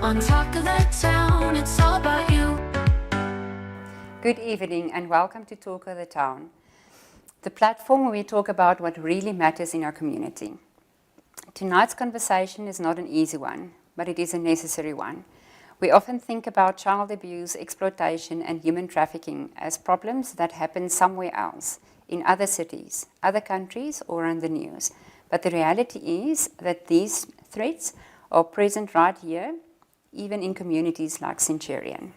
On top of the town, it's all about you. Good evening and welcome to Talk of the Town, the platform where we talk about what really matters in our community. Tonight's conversation is not an easy one, but it is a necessary one. We often think about child abuse, exploitation and human trafficking as problems that happen somewhere else, in other cities, other countries or on the news. But the reality is that these threats are present right here, even in communities like Centurion.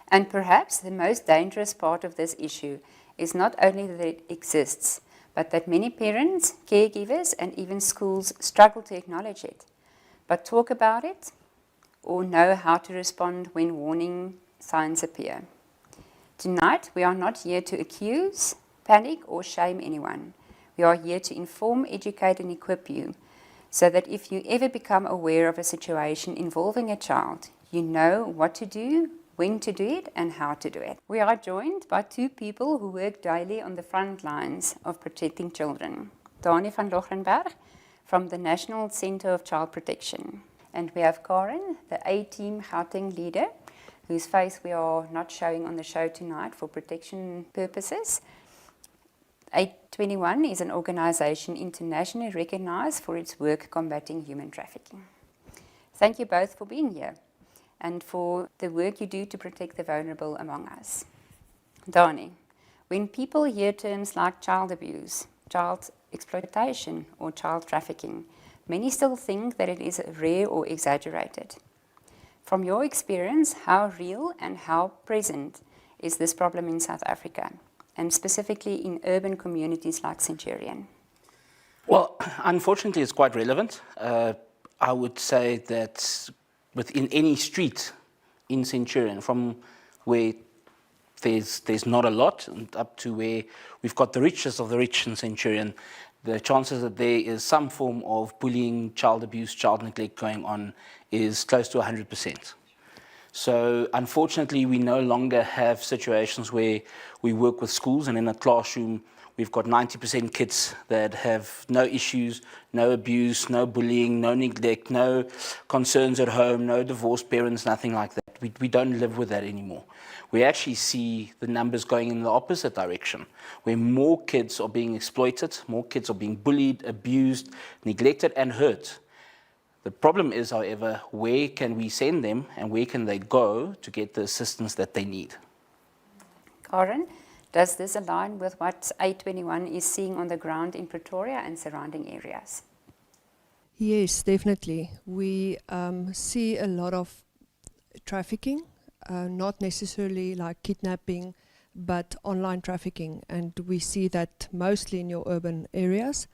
And perhaps the most dangerous part of this issue is not only that it exists, but that many parents, caregivers, and even schools struggle to acknowledge it, but talk about it or know how to respond when warning signs appear. Tonight, we are not here to accuse, panic, or shame anyone. We are here to inform, educate, and equip you so that if you ever become aware of a situation involving a child, you know what to do, when to do it, and how to do it. We are joined by two people who work daily on the front lines of protecting children. Dani van Logrenberg from the National Centre of Child Protection. And we have Karen, the A-Team Gauteng leader, whose face we are not showing on the show tonight for protection purposes. 821 is an organisation internationally recognised for its work combating human trafficking. Thank you both for being here and for the work you do to protect the vulnerable among us. Dani, when people hear terms like child abuse, child exploitation or child trafficking, many still think that it is rare or exaggerated. From your experience, how real and how present is this problem in South Africa, and specifically in urban communities like Centurion? Well, unfortunately, it's quite relevant. I would say that within any street in Centurion, from where there's not a lot and up to where we've got the richest of the rich in Centurion, the chances that there is some form of bullying, child abuse, child neglect going on is close to 100%. So unfortunately, we no longer have situations where we work with schools and in a classroom we've got 90% kids that have no issues, no abuse, no bullying, no neglect, no concerns at home, no divorced parents, nothing like that. We don't live with that anymore. We actually see the numbers going in the opposite direction, where more kids are being exploited, more kids are being bullied, abused, neglected and hurt. The problem is, however, where can we send them and where can they go to get the assistance that they need? Karen, does this align with what A21 is seeing on the ground in Pretoria and surrounding areas? Yes, definitely. We see a lot of trafficking, not necessarily like kidnapping, but online trafficking. And we see that mostly in your urban areas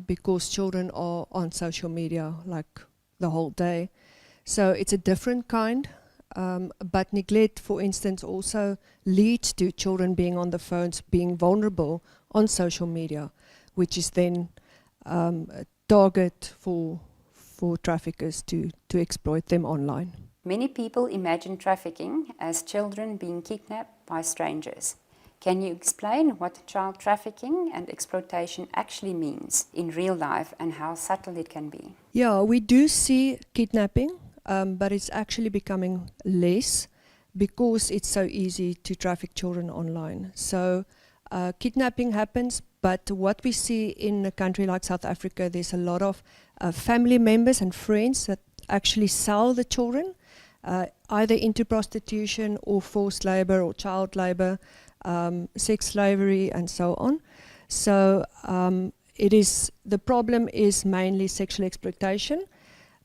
because children are on social media like the whole day. So it's a different kind. But neglect, for instance, also leads to children being on the phones, being vulnerable on social media, which is then a target for traffickers to exploit them online. Many people imagine trafficking as children being kidnapped by strangers. Can you explain what child trafficking and exploitation actually means in real life and how subtle it can be? Yeah, we do see kidnapping. But it's actually becoming less because it's so easy to traffic children online. So kidnapping happens, but what we see in a country like South Africa, there's a lot of family members and friends that actually sell the children, either into prostitution or forced labor or child labor, sex slavery and so on. So the problem is mainly sexual exploitation,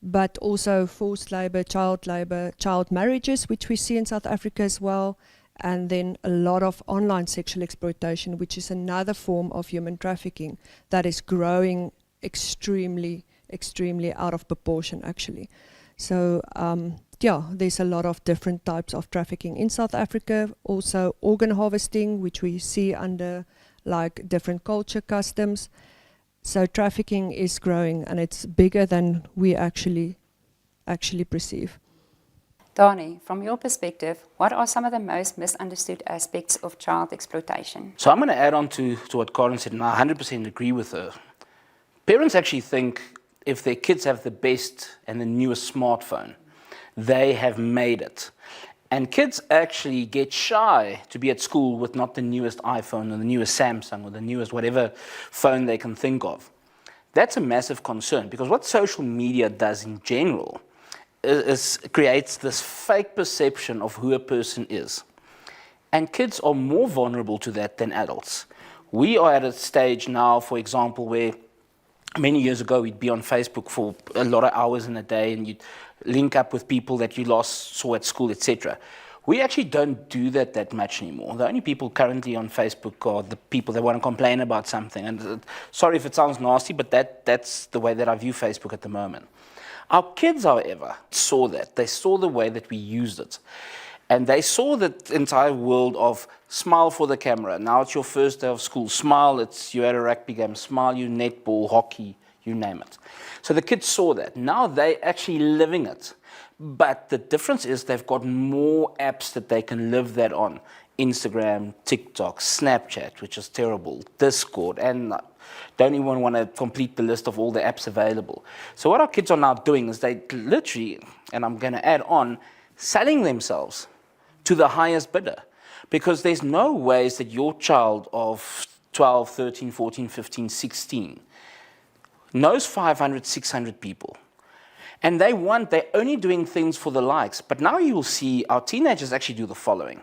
but also forced labor, child marriages, which we see in South Africa as well, and then a lot of online sexual exploitation, which is another form of human trafficking that is growing extremely out of proportion, actually. So, there's a lot of different types of trafficking in South Africa. Also organ harvesting, which we see under like different culture customs. So trafficking is growing and it's bigger than we actually perceive. Dani, from your perspective, what are some of the most misunderstood aspects of child exploitation? So I'm going to add on to what Karen said, and I 100% agree with her. Parents actually think if their kids have the best and the newest smartphone, They have made it. And kids actually get shy to be at school with not the newest iPhone or the newest Samsung or the newest whatever phone they can think of. That's a massive concern, because what social media does in general is creates this fake perception of who a person is. And kids are more vulnerable to that than adults. We are at a stage now, for example, where many years ago we'd be on Facebook for a lot of hours in a day, and you'd link up with people that you last saw at school, etc. We actually don't do that much anymore. The only people currently on Facebook are the people that want to complain about something. And sorry if it sounds nasty, but that's the way that I view Facebook at the moment. Our kids, however, saw that. They saw the way that we used it. And they saw the entire world of smile for the camera. Now it's your first day of school. Smile, you're at a rugby game. Smile, you netball, hockey, you name it. So the kids saw that. Now they're actually living it. But the difference is they've got more apps that they can live that on. Instagram, TikTok, Snapchat, which is terrible, Discord, and don't even want to complete the list of all the apps available. So what our kids are now doing is they literally, and I'm going to add on, selling themselves to the highest bidder. Because there's no ways that your child of 12, 13, 14, 15, 16 knows 500, 600 people. And they're only doing things for the likes. But now you'll see our teenagers actually do the following.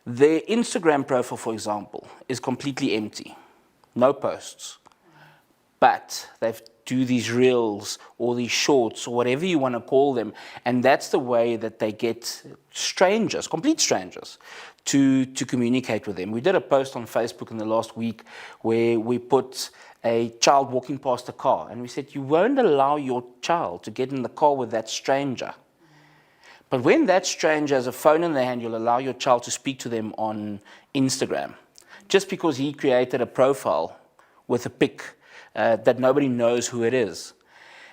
Their Instagram profile, for example, is completely empty. No posts. But they do these reels or these shorts or whatever you want to call them. And that's the way that they get strangers, complete strangers, to communicate with them. We did a post on Facebook in the last week where we put a child walking past a car, and we said, you won't allow your child to get in the car with that stranger. But when that stranger has a phone in their hand, you'll allow your child to speak to them on Instagram, just because he created a profile with a pic that nobody knows who it is.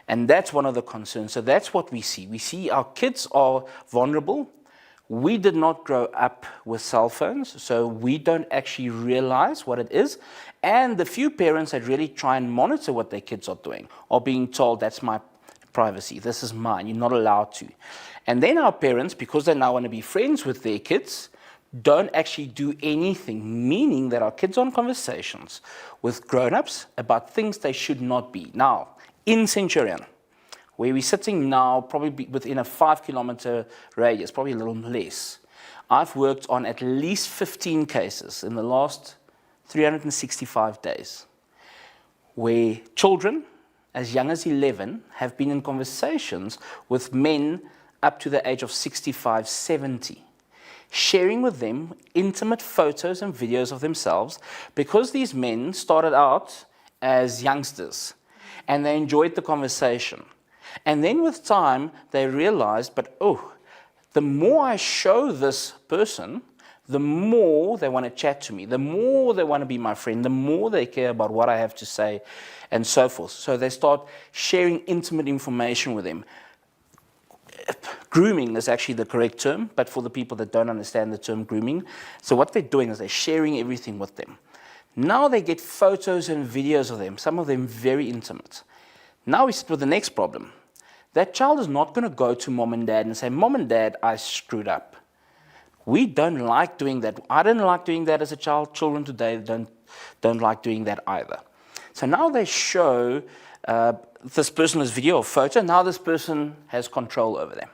And that's one of the concerns. So that's what we see. We see our kids are vulnerable. We did not grow up with cell phones, so we don't actually realize what it is. And the few parents that really try and monitor what their kids are doing are being told, that's my privacy, this is mine, you're not allowed to. And then our parents, because they now want to be friends with their kids, don't actually do anything, meaning that our kids are in conversations with grown-ups about things they should not be. Now, in Centurion, where we're sitting now, probably within a 5-kilometer radius, probably a little less, I've worked on at least 15 cases in the last 365 days, where children as young as 11 have been in conversations with men up to the age of 65, 70, sharing with them intimate photos and videos of themselves, because these men started out as youngsters and they enjoyed the conversation. And then with time, they realized, the more I show this person, the more they want to chat to me, the more they want to be my friend, the more they care about what I have to say, and so forth. So they start sharing intimate information with them. Grooming is actually the correct term, but for the people that don't understand the term grooming, so what they're doing is they're sharing everything with them. Now they get photos and videos of them, some of them very intimate. Now we sit with the next problem. That child is not going to go to mom and dad and say, Mom and Dad, I screwed up. We don't like doing that. I didn't like doing that as a child. Children today don't like doing that either. So now they show this person's video or photo. Now this person has control over them.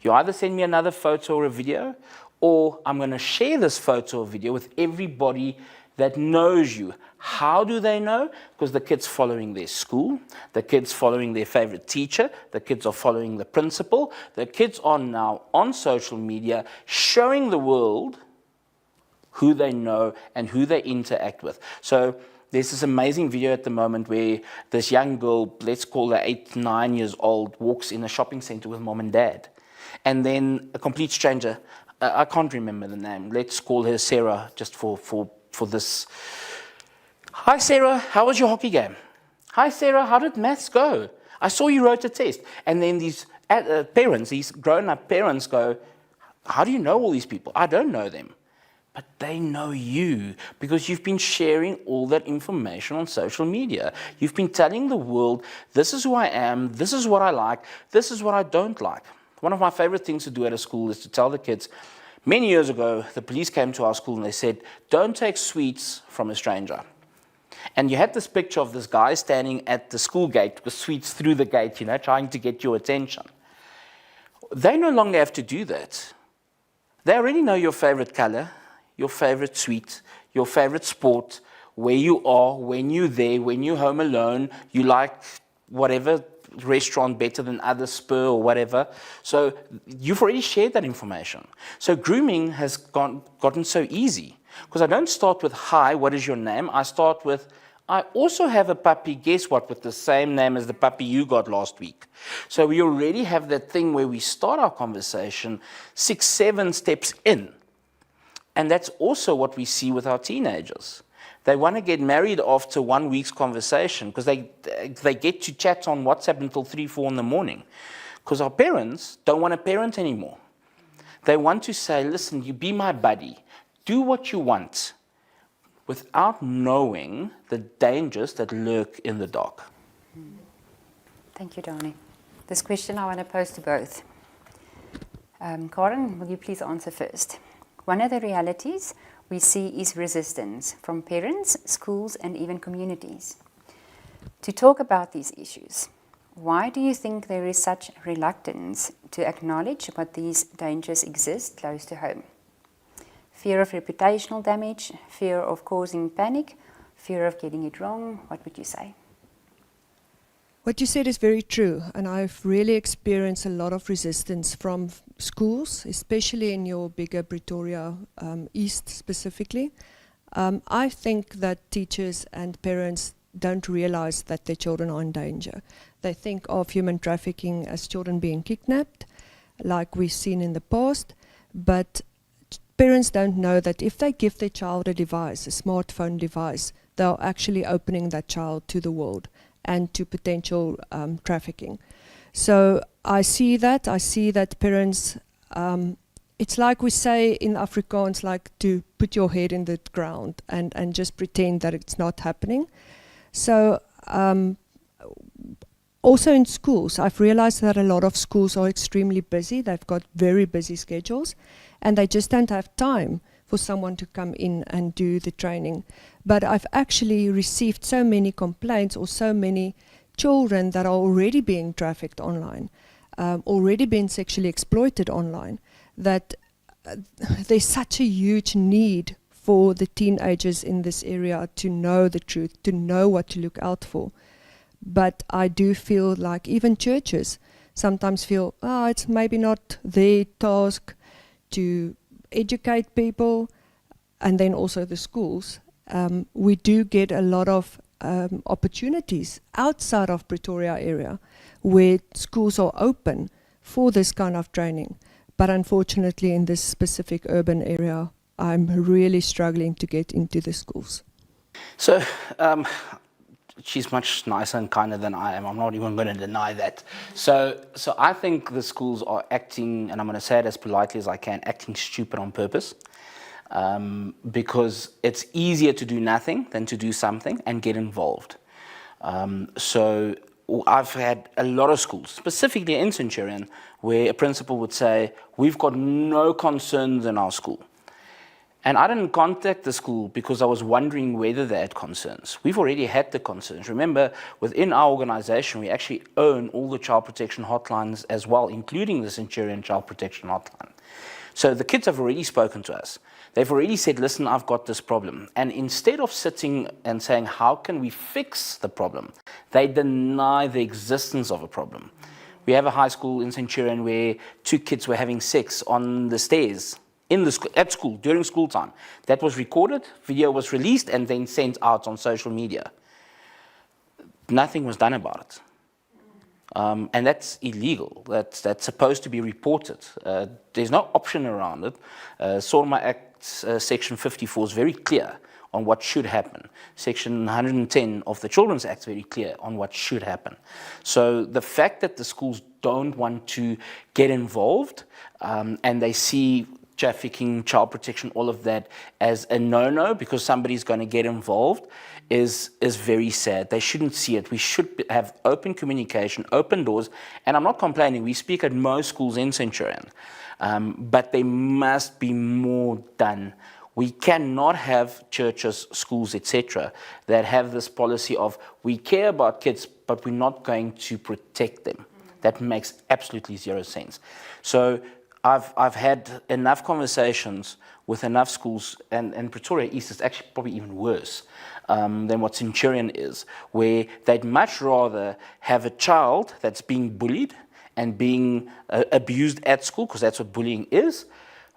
You either send me another photo or a video, or I'm going to share this photo or video with everybody that knows you. How do they know? Because the kid's following their school, the kid's following their favorite teacher, the kids are following the principal, the kids are now on social media showing the world who they know and who they interact with. So there's this amazing video at the moment where this young girl, let's call her 8, 9 years old, walks in a shopping center with mom and dad. And then a complete stranger, I can't remember the name, let's call her Sarah just for this. Hi Sarah, how was your hockey game? Hi Sarah, how did maths go? I saw you wrote a test. And then these parents, these grown-up parents go, how do you know all these people? I don't know them. but they know you because you've been sharing all that information on social media. You've been telling the world, this is who I am, this is what I like, this is what I don't like. One of my favorite things to do at a school is to tell the kids, many years ago, the police came to our school and they said, don't take sweets from a stranger. And you had this picture of this guy standing at the school gate with sweets through the gate, you know, trying to get your attention. They no longer have to do that. They already know your favorite color, your favorite sweet, your favorite sport, where you are, when you're there, when you're home alone, you like whatever restaurant better than other Spur or whatever. So you've already shared that information. So grooming has gotten so easy because I don't start with, hi, what is your name? I start with, I also have a puppy, guess what, with the same name as the puppy you got last week. So we already have that thing where we start our conversation 6, 7 steps in. And that's also what we see with our teenagers. They want to get married after 1 week's conversation because they get to chat on WhatsApp until 3, 4 in the morning. Because our parents don't want to parent anymore. They want to say, listen, you be my buddy. Do what you want without knowing the dangers that lurk in the dark. Thank you, Donnie. This question I want to pose to both. Karen, will you please answer first? One of the realities we see is resistance from parents, schools, and even communities. To talk about these issues, why do you think there is such reluctance to acknowledge what these dangers exist close to home? Fear of reputational damage, fear of causing panic, fear of getting it wrong, what would you say? What you said is very true, and I've really experienced a lot of resistance from schools, especially in your bigger Pretoria East specifically. I think that teachers and parents don't realize that their children are in danger. They think of human trafficking as children being kidnapped, like we've seen in the past, but parents don't know that if they give their child a device, a smartphone device, they're actually opening that child to the world and to potential trafficking. So I see that parents, it's like we say in Afrikaans, like to put your head in the ground and just pretend that it's not happening. So also in schools, I've realized that a lot of schools are extremely busy. They've got very busy schedules and they just don't have time for someone to come in and do the training. But I've actually received so many complaints or so many children that are already being trafficked online, already being sexually exploited online, that there's such a huge need for the teenagers in this area to know the truth, to know what to look out for. But I do feel like even churches sometimes feel, it's maybe not their task to educate people, and then also the schools. We do get a lot of opportunities outside of Pretoria area where schools are open for this kind of training. But unfortunately in this specific urban area, I'm really struggling to get into the schools. So she's much nicer and kinder than I am. I'm not even going to deny that. So I think the schools are acting, and I'm going to say it as politely as I can, acting stupid on purpose. Because it's easier to do nothing than to do something and get involved. So I've had a lot of schools, specifically in Centurion, where a principal would say, we've got no concerns in our school. And I didn't contact the school because I was wondering whether they had concerns. We've already had the concerns. Remember, within our organization, we actually own all the child protection hotlines as well, including the Centurion Child Protection Hotline. So the kids have already spoken to us. They've already said, listen, I've got this problem. And instead of sitting and saying, how can we fix the problem? They deny the existence of a problem. We have a high school in Centurion where 2 kids were having sex on the stairs at school during school time. That was recorded, video was released, and then sent out on social media. Nothing was done about it. And that's illegal. That's supposed to be reported. There's no option around it. SORMA Act Section 54 is very clear on what should happen. Section 110 of the Children's Act is very clear on what should happen. So the fact that the schools don't want to get involved and they see trafficking, child protection, all of that as a no-no because somebody's going to get involved is very sad. They shouldn't see it. We should have open communication, open doors. And I'm not complaining. We speak at most schools in Centurion. But there must be more done. We cannot have churches, schools, etc., that have this policy of we care about kids, but we're not going to protect them. That makes absolutely zero sense. So I've had enough conversations with enough schools, and Pretoria East is actually probably even worse than what Centurion is, where they'd much rather have a child that's being bullied and being abused at school, because that's what bullying is,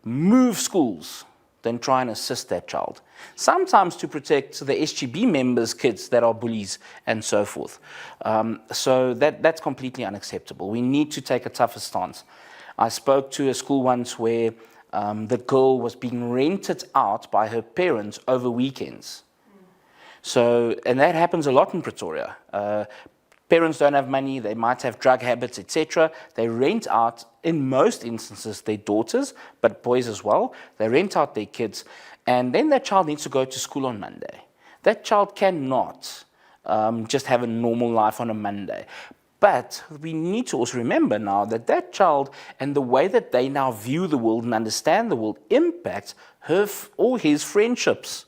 move schools than try and assist that child. Sometimes to protect the SGB members' kids that are bullies and so forth. So that's completely unacceptable. We need to take a tougher stance. I spoke to a school once where the girl was being rented out by her parents over weekends. So, and that happens a lot in Pretoria. Parents don't have money, they might have drug habits, etc. They rent out, in most instances, their daughters, but boys as well. They rent out their kids, and then that child needs to go to school on Monday. That child cannot just have a normal life on a Monday. But we need to also remember now that that child and the way that they now view the world and understand the world impacts her or his friendships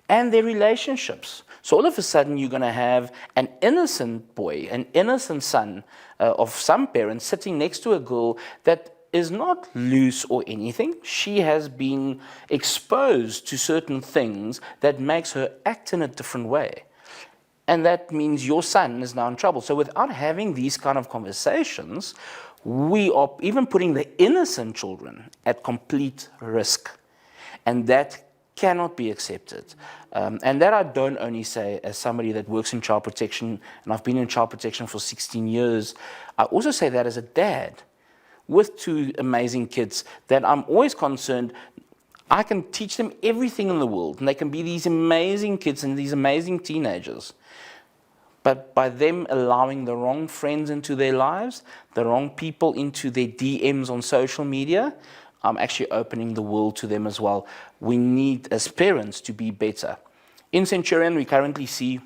and their relationships. So all of a sudden you're going to have an innocent boy, an innocent son of some parents sitting next to a girl that is not loose or anything. She has been exposed to certain things that makes her act in a different way. And that means your son is now in trouble. So without having these kind of conversations, we are even putting the innocent children at complete risk. And that cannot be accepted. And that I don't only say as somebody that works in child protection, and I've been in child protection for 16 years. I also say that as a dad with two amazing kids, that I'm always concerned I can teach them everything in the world, and they can be these amazing kids and these amazing teenagers. But by them allowing the wrong friends into their lives, the wrong people into their DMs on social media, I'm actually opening the world to them as well. We need, as parents, to be better. In Centurion, we currently see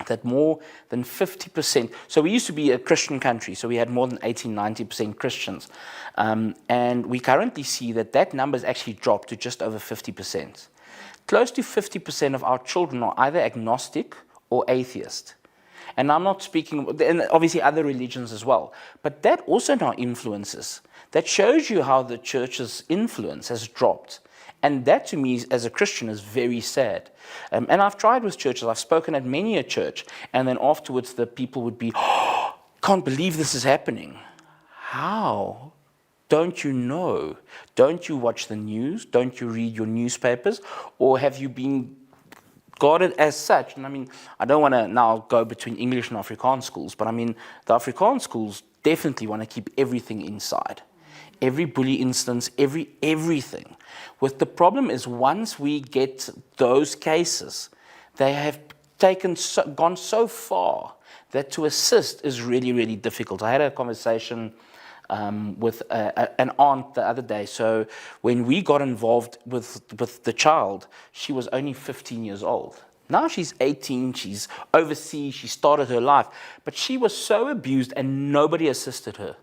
that more than 50%, so we used to be a Christian country, so we had more than 80-90% Christians. And we currently see that that number has actually dropped to just over 50%. Close to 50% of our children are either agnostic or atheist. And I'm not speaking, and obviously other religions as well, but that also now influences. That shows you how the church's influence has dropped. And that to me, as a Christian, is very sad. And I've tried with churches, I've spoken at many a church, and then afterwards the people would be, oh, can't believe this is happening. How? Don't you know? Don't you watch the news? Don't you read your newspapers? Or have you been guarded as such? And I mean, I don't want to now go between English and Afrikaans schools, but I mean, the Afrikaans schools definitely want to keep everything inside. Every bully instance, everything. With the problem is once we get those cases, they have gone so far that to assist is really, really difficult. I had a conversation with an aunt the other day. So when we got involved with the child, she was only 15 years old. Now she's 18, she's overseas, she started her life. But she was so abused and nobody assisted her.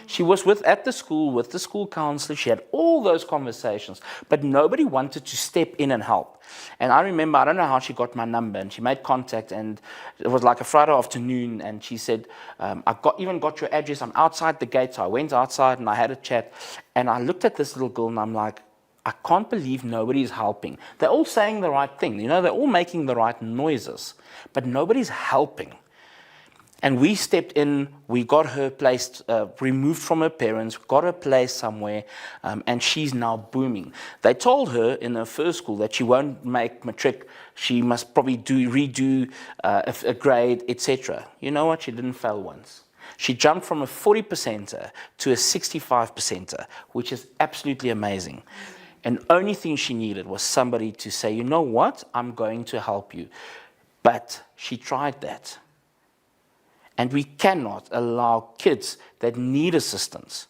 She was at the school, with the school counselor. She had all those conversations, but nobody wanted to step in and help. And I remember, I don't know how she got my number, and she made contact, and it was like a Friday afternoon, and she said, I even got your address, I'm outside the gate. So I went outside and I had a chat, and I looked at this little girl and I'm like, I can't believe nobody's helping. They're all saying the right thing, you know, they're all making the right noises, but nobody's helping. And we stepped in, we got her placed, removed from her parents, got her placed somewhere, and she's now booming. They told her in her first school that she won't make matric, she must probably redo a grade, etc. You know what? She didn't fail once. She jumped from a 40%er to a 65%er, which is absolutely amazing. And the only thing she needed was somebody to say, you know what? I'm going to help you. But she tried that. And we cannot allow kids that need assistance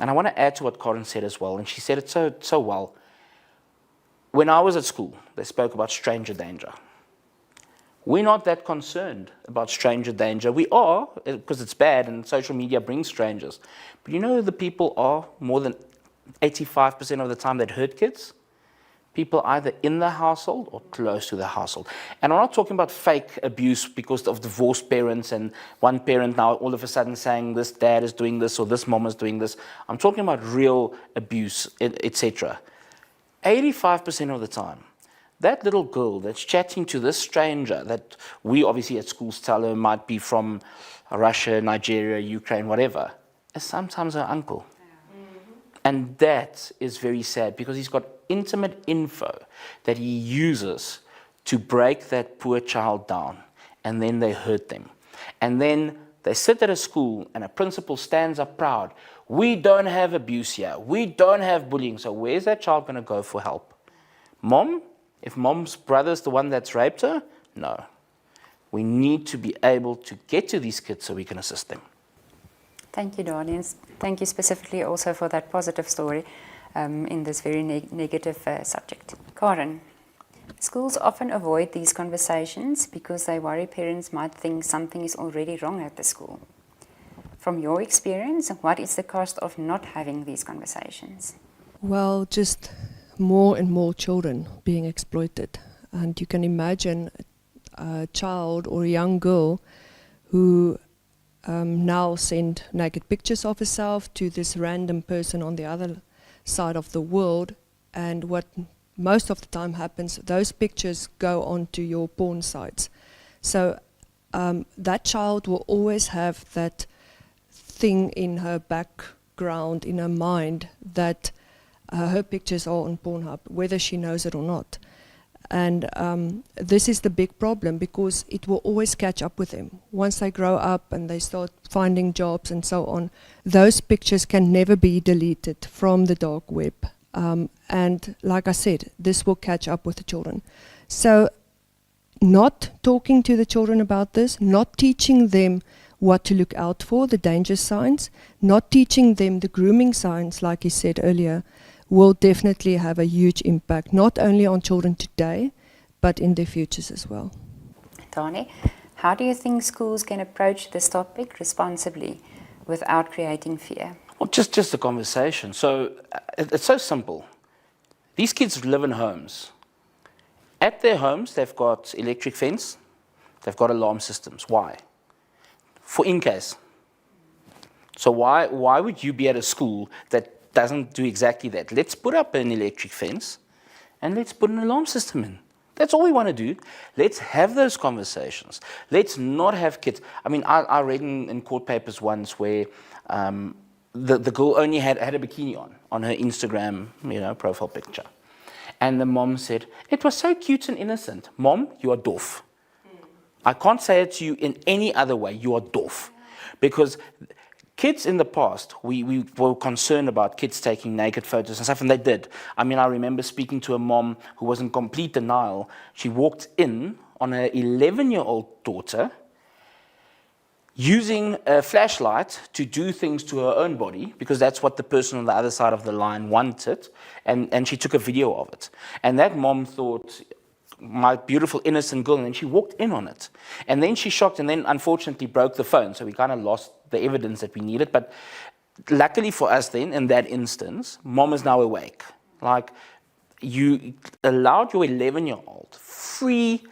And I want to add to what Karen said as well, and she said it so well. When I was at school, they spoke about stranger danger. We're not that concerned about stranger danger. We are, because it's bad and social media brings strangers. But you know who the people are more than 85% of the time that hurt kids? People either in the household or close to the household. And I'm not talking about fake abuse because of divorced parents and one parent now all of a sudden saying this dad is doing this or this mom is doing this. I'm talking about real abuse, etc. 85% of the time, that little girl that's chatting to this stranger that we obviously at schools tell her might be from Russia, Nigeria, Ukraine, whatever, is sometimes her uncle. And that is very sad because he's got intimate info that he uses to break that poor child down, and then they hurt them. And then they sit at a school and a principal stands up proud. We don't have abuse here. We don't have bullying. So where's that child going to go for help? Mom? If mom's brother's the one that's raped her? No. We need to be able to get to these kids so we can assist them. Thank you, Daniel. Thank you specifically also for that positive story in this very negative subject. Karen, schools often avoid these conversations because they worry parents might think something is already wrong at the school. From your experience, what is the cost of not having these conversations? Well, just more and more children being exploited. And you can imagine a child or a young girl who now send naked pictures of herself to this random person on the other side of the world, and what most of the time happens, those pictures go onto your porn sites. So that child will always have that thing in her background, in her mind, that her pictures are on Pornhub, whether she knows it or not. And this is the big problem, because it will always catch up with them. Once they grow up and they start finding jobs and so on, those pictures can never be deleted from the dark web. And like I said, this will catch up with the children. So not talking to the children about this, not teaching them what to look out for, the danger signs, not teaching them the grooming signs, like you said earlier, will definitely have a huge impact, not only on children today, but in their futures as well. Tani, how do you think schools can approach this topic responsibly without creating fear? Well, just a conversation. So it's so simple. These kids live in homes. At their homes, they've got electric fence, they've got alarm systems. Why? For in case. So why would you be at a school that doesn't do exactly that? Let's put up an electric fence and let's put an alarm system in. That's all we want to do. Let's have those conversations. Let's not have kids. I mean, I read in court papers once where the girl only had a bikini on her Instagram, profile picture. And the mom said, "It was so cute and innocent." Mom, you are doof. I can't say it to you in any other way. You are doof. Because kids in the past, we were concerned about kids taking naked photos and stuff, and they did. I mean, I remember speaking to a mom who was in complete denial. She walked in on her 11-year-old daughter using a flashlight to do things to her own body, because that's what the person on the other side of the line wanted, and she took a video of it. And that mom thought, my beautiful innocent girl, and then she walked in on it. And then she shocked, and then unfortunately broke the phone, so we kind of lost the evidence that we needed. But luckily for us then, in that instance, mom is now awake. Like, you allowed your 11-year-old free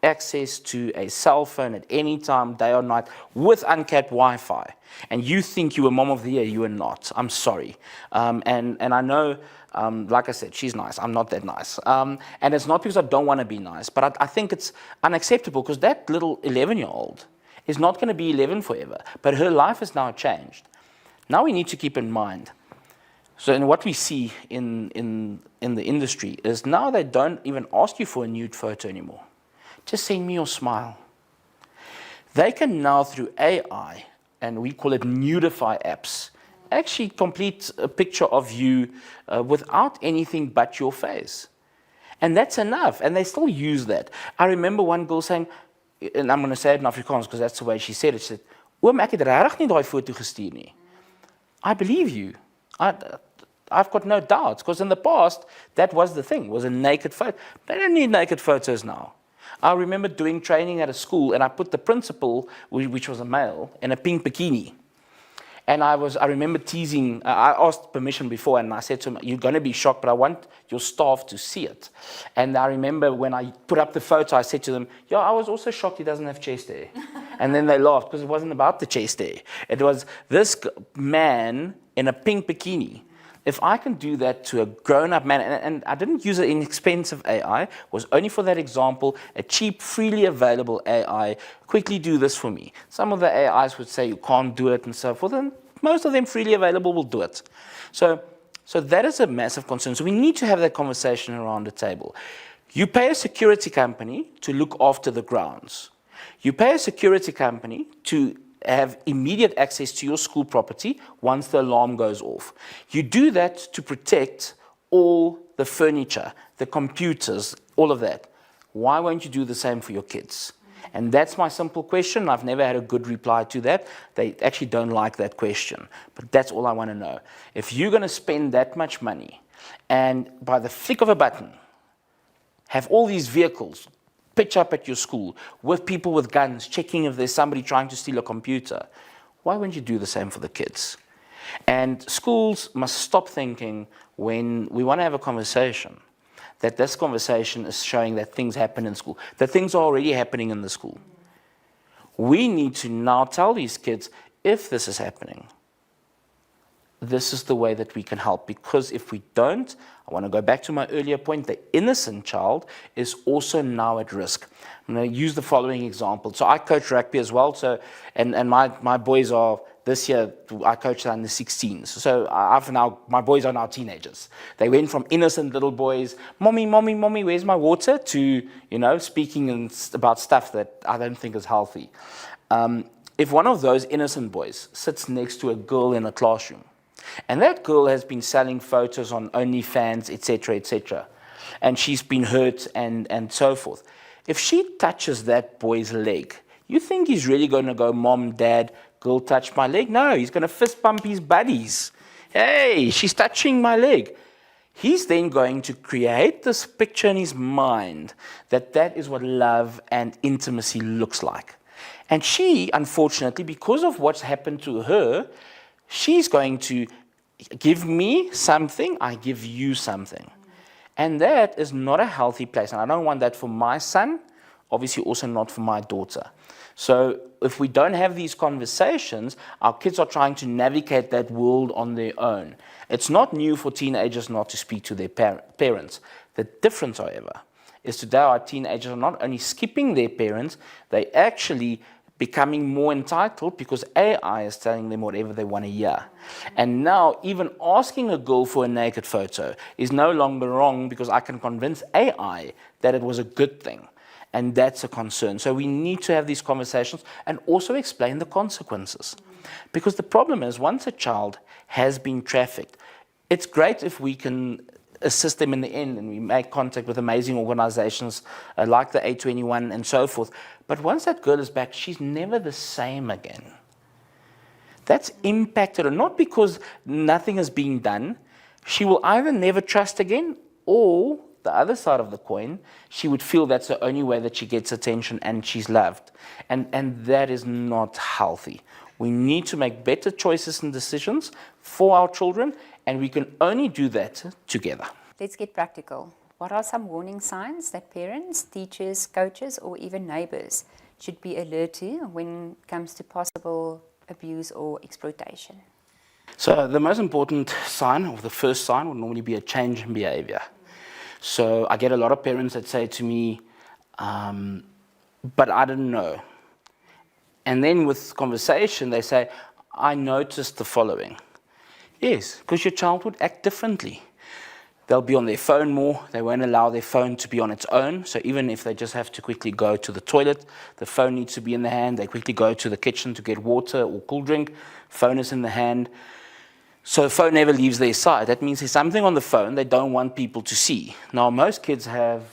access to a cell phone at any time, day or night, with uncapped Wi-Fi. And you think you were mom of the year, you are not. I'm sorry. And I know, like I said, she's nice. I'm not that nice. And it's not because I don't want to be nice, but I think it's unacceptable, because that little 11-year-old is not going to be 11 forever. But her life has now changed. Now we need to keep in mind. So, and what we see in the industry is now they don't even ask you for a nude photo anymore. Just send me your smile. They can now, through AI, and we call it nudify apps, actually complete a picture of you without anything but your face. And that's enough, and they still use that. I remember one girl saying, and I'm going to say it in Afrikaans because that's the way she said it, she said, "Oom, ek het regtig nie daai foto gestuur nie." I believe you. I've got no doubts, because in the past, that was the thing, was a naked photo. They don't need naked photos now. I remember doing training at a school, and I put the principal, which was a male, in a pink bikini. And I remember teasing, I asked permission before, and I said to him, you're going to be shocked, but I want your staff to see it. And I remember when I put up the photo, I said to them, yeah, I was also shocked he doesn't have chest hair. And then they laughed, because it wasn't about the chest hair. It was this man in a pink bikini. If I can do that to a grown-up man, and I didn't use an inexpensive AI, it was only for that example, a cheap, freely available AI, quickly do this for me. Some of the AIs would say you can't do it and so forth, and most of them freely available will do it. So that is a massive concern. So we need to have that conversation around the table. You pay a security company to look after the grounds. You pay a security company to have immediate access to your school property once the alarm goes off. You do that to protect all the furniture, the computers, all of that. Why won't you do the same for your kids? And that's my simple question. I've never had a good reply to that. They actually don't like that question. But that's all I want to know. If you're going to spend that much money and by the flick of a button have all these vehicles pitch up at your school with people with guns, checking if there's somebody trying to steal a computer, why won't you do the same for the kids? And schools must stop thinking, when we want to have a conversation, that this conversation is showing that things happen in school, that things are already happening in the school. We need to now tell these kids, if this is happening, this is the way that we can help. Because if we don't, I want to go back to my earlier point, the innocent child is also now at risk. I'm going to use the following example. So I coach rugby as well, and my boys are, this year, I coach under 16s. So my boys are now teenagers. They went from innocent little boys, mommy, mommy, mommy, where's my water, to, speaking about stuff that I don't think is healthy. If one of those innocent boys sits next to a girl in a classroom, and that girl has been selling photos on OnlyFans, etc., and she's been hurt and so forth, if she touches that boy's leg, you think he's really going to go, Mom, Dad, girl touched my leg? No, he's going to fist bump his buddies. Hey, she's touching my leg. He's then going to create this picture in his mind that is what love and intimacy looks like. And she, unfortunately, because of what's happened to her, she's going to give me something, I give you something. And that is not a healthy place. And I don't want that for my son, obviously also not for my daughter. So if we don't have these conversations, our kids are trying to navigate that world on their own. It's not new for teenagers not to speak to their parents. The difference, however, is today our teenagers are not only skipping their parents, they're actually becoming more entitled because AI is telling them whatever they want to hear. And now even asking a girl for a naked photo is no longer wrong because I can convince AI that it was a good thing. And that's a concern. So we need to have these conversations and also explain the consequences. Because the problem is, once a child has been trafficked, it's great if we can assist them in the end and we make contact with amazing organizations like the A21 and so forth. But once that girl is back, she's never the same again. That's impacted her, not because nothing is being done. She will either never trust again, or the other side of the coin, she would feel that's the only way that she gets attention and she's loved. And that is not healthy. We need to make better choices and decisions for our children, and we can only do that together. Let's get practical. What are some warning signs that parents, teachers, coaches, or even neighbors should be alert to when it comes to possible abuse or exploitation? So the most important sign, or the first sign, would normally be a change in behavior. So I get a lot of parents that say to me, but I didn't know. And then with conversation, they say, I noticed the following. Yes, because your child would act differently. They'll be on their phone more. They won't allow their phone to be on its own. So even if they just have to quickly go to the toilet, the phone needs to be in the hand. They quickly go to the kitchen to get water or cool drink. Phone is in the hand. So the phone never leaves their side. That means there's something on the phone they don't want people to see. Now, most kids have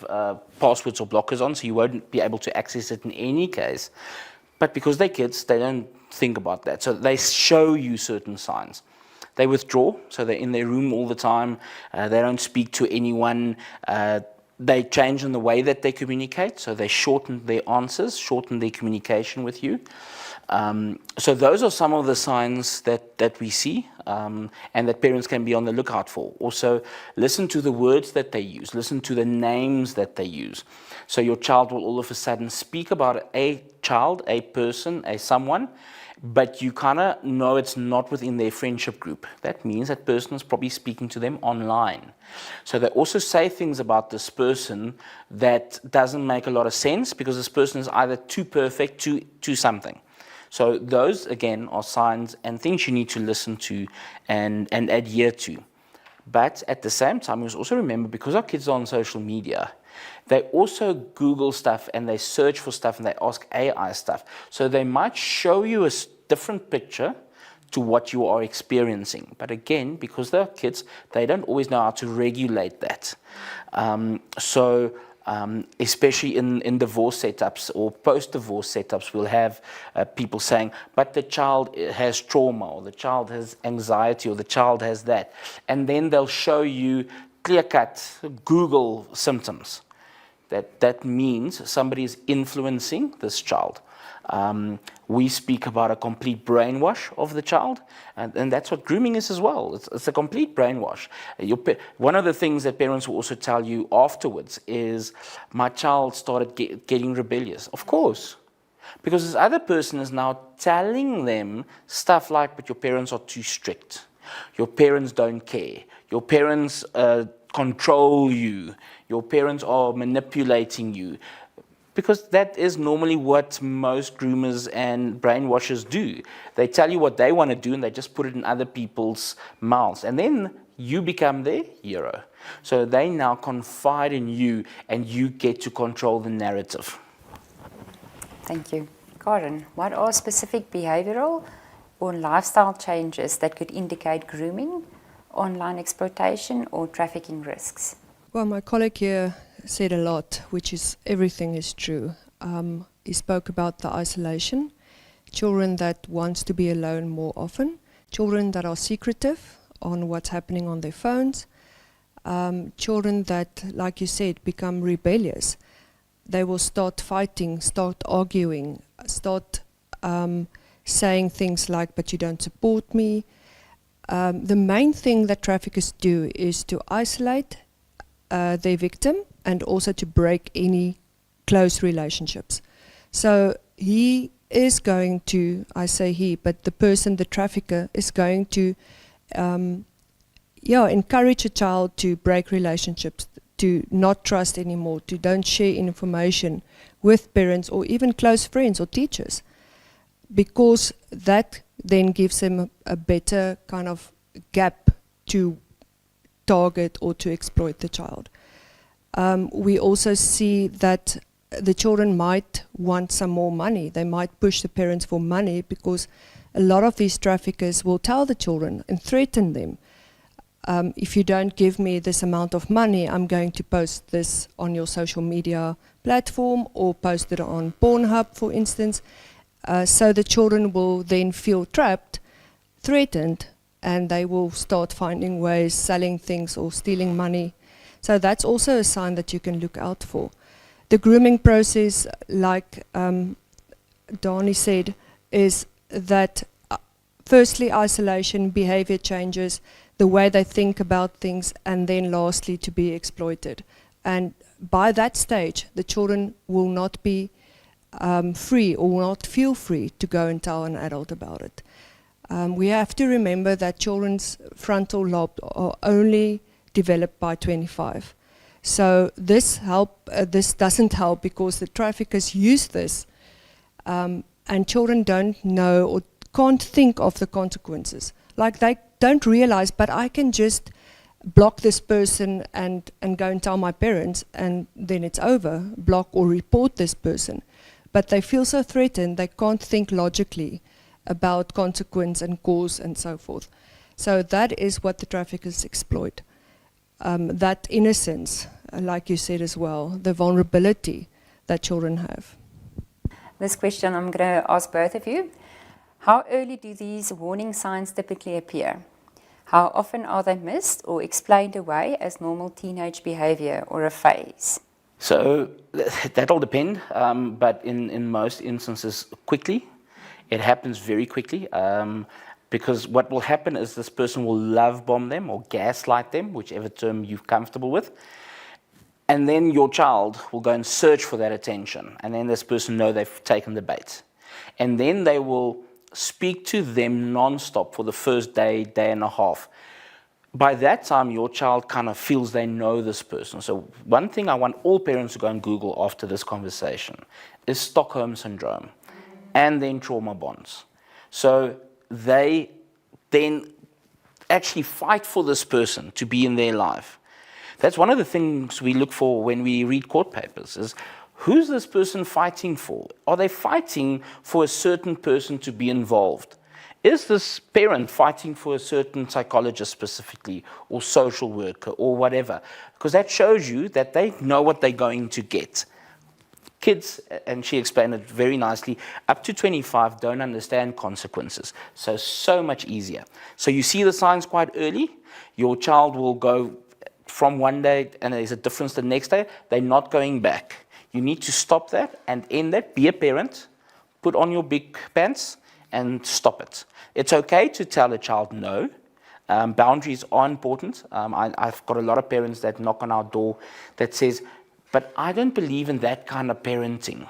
passwords or blockers on, so you won't be able to access it in any case. But because they're kids, they don't think about that. So they show you certain signs. They withdraw, so they're in their room all the time. They don't speak to anyone. They change in the way that they communicate, so they shorten their answers, shorten their communication with you. So those are some of the signs that we see and that parents can be on the lookout for. Also, listen to the words that they use, listen to the names that they use. So your child will all of a sudden speak about a child, a person, a someone, but you kind of know it's not within their friendship group. That means that person is probably speaking to them online. So they also say things about this person that doesn't make a lot of sense because this person is either too perfect to something. So those, again, are signs and things you need to listen to and adhere to. But at the same time, we must also remember, because our kids are on social media, they also Google stuff and they search for stuff and they ask AI stuff. So they might show you a different picture to what you are experiencing. But again, because they're kids, they don't always know how to regulate that. Especially in divorce setups or post-divorce setups, we'll have people saying, but the child has trauma, or the child has anxiety, or the child has that. And then they'll show you clear-cut Google symptoms. That means somebody is influencing this child. We speak about a complete brainwash of the child, and that's what grooming is as well. It's a complete brainwash. One of the things that parents will also tell you afterwards is, my child started getting rebellious. Of course, because this other person is now telling them stuff like, but your parents are too strict. Your parents don't care. Your parents control you. Your parents are manipulating you. Because that is normally what most groomers and brainwashers do. They tell you what they want to do and they just put it in other people's mouths. And then you become their hero. So they now confide in you and you get to control the narrative. Thank you. Karen, what are specific behavioral or lifestyle changes that could indicate grooming, online exploitation, or trafficking risks? Well, my colleague here said a lot, which is everything is true. He spoke about the isolation, children that wants to be alone more often, children that are secretive on what's happening on their phones, children that, like you said, become rebellious. They will start fighting, start arguing, start saying things like, but you don't support me. The main thing that traffickers do is to isolate their victim and also to break any close relationships. So he is going to, I say he, but the person, the trafficker, is going to encourage a child to break relationships, to not trust anymore, to don't share information with parents or even close friends or teachers, because that then gives them a better kind of gap to target or to exploit the child. We also see that the children might want some more money. They might push the parents for money because a lot of these traffickers will tell the children and threaten them, if you don't give me this amount of money, I'm going to post this on your social media platform or post it on Pornhub, for instance. So the children will then feel trapped, threatened, and they will start finding ways, selling things or stealing money. So that's also a sign that you can look out for. The grooming process, like Dani said, is that firstly isolation, behavior changes, the way they think about things, and then lastly to be exploited. And by that stage, the children will not be free or will not feel free to go and tell an adult about it. We have to remember that children's frontal lobe are only developed by 25. So this doesn't help because the traffickers use this, and children don't know or can't think of the consequences. Like they don't realize, but I can just block this person and go and tell my parents and then it's over, block or report this person. But they feel so threatened, they can't think logically about consequence and cause and so forth. So that is what the traffickers exploit. That innocence, like you said as well, the vulnerability that children have. This question I'm going to ask both of you. How early do these warning signs typically appear? How often are they missed or explained away as normal teenage behavior or a phase? So that'll depend, but in most instances, quickly. It happens very quickly, because what will happen is this person will love bomb them or gaslight them, whichever term you're comfortable with. And then your child will go and search for that attention. And then this person know they've taken the bait. And then they will speak to them non-stop for the first day, day and a half. By that time, your child kind of feels they know this person. So one thing I want all parents to go and Google after this conversation is Stockholm Syndrome and then trauma bonds. So they then actually fight for this person to be in their life. That's one of the things we look for when we read court papers is, who's this person fighting for? Are they fighting for a certain person to be involved? Is this parent fighting for a certain psychologist specifically, or social worker, or whatever? Because that shows you that they know what they're going to get. Kids, and she explained it very nicely, up to 25 don't understand consequences. So much easier. So you see the signs quite early. Your child will go from one day and there's a difference the next day. They're not going back. You need to stop that and end that. Be a parent. Put on your big pants and stop it. It's okay to tell a child no. Boundaries are important. I've got a lot of parents that knock on our door that says, but I don't believe in that kind of parenting.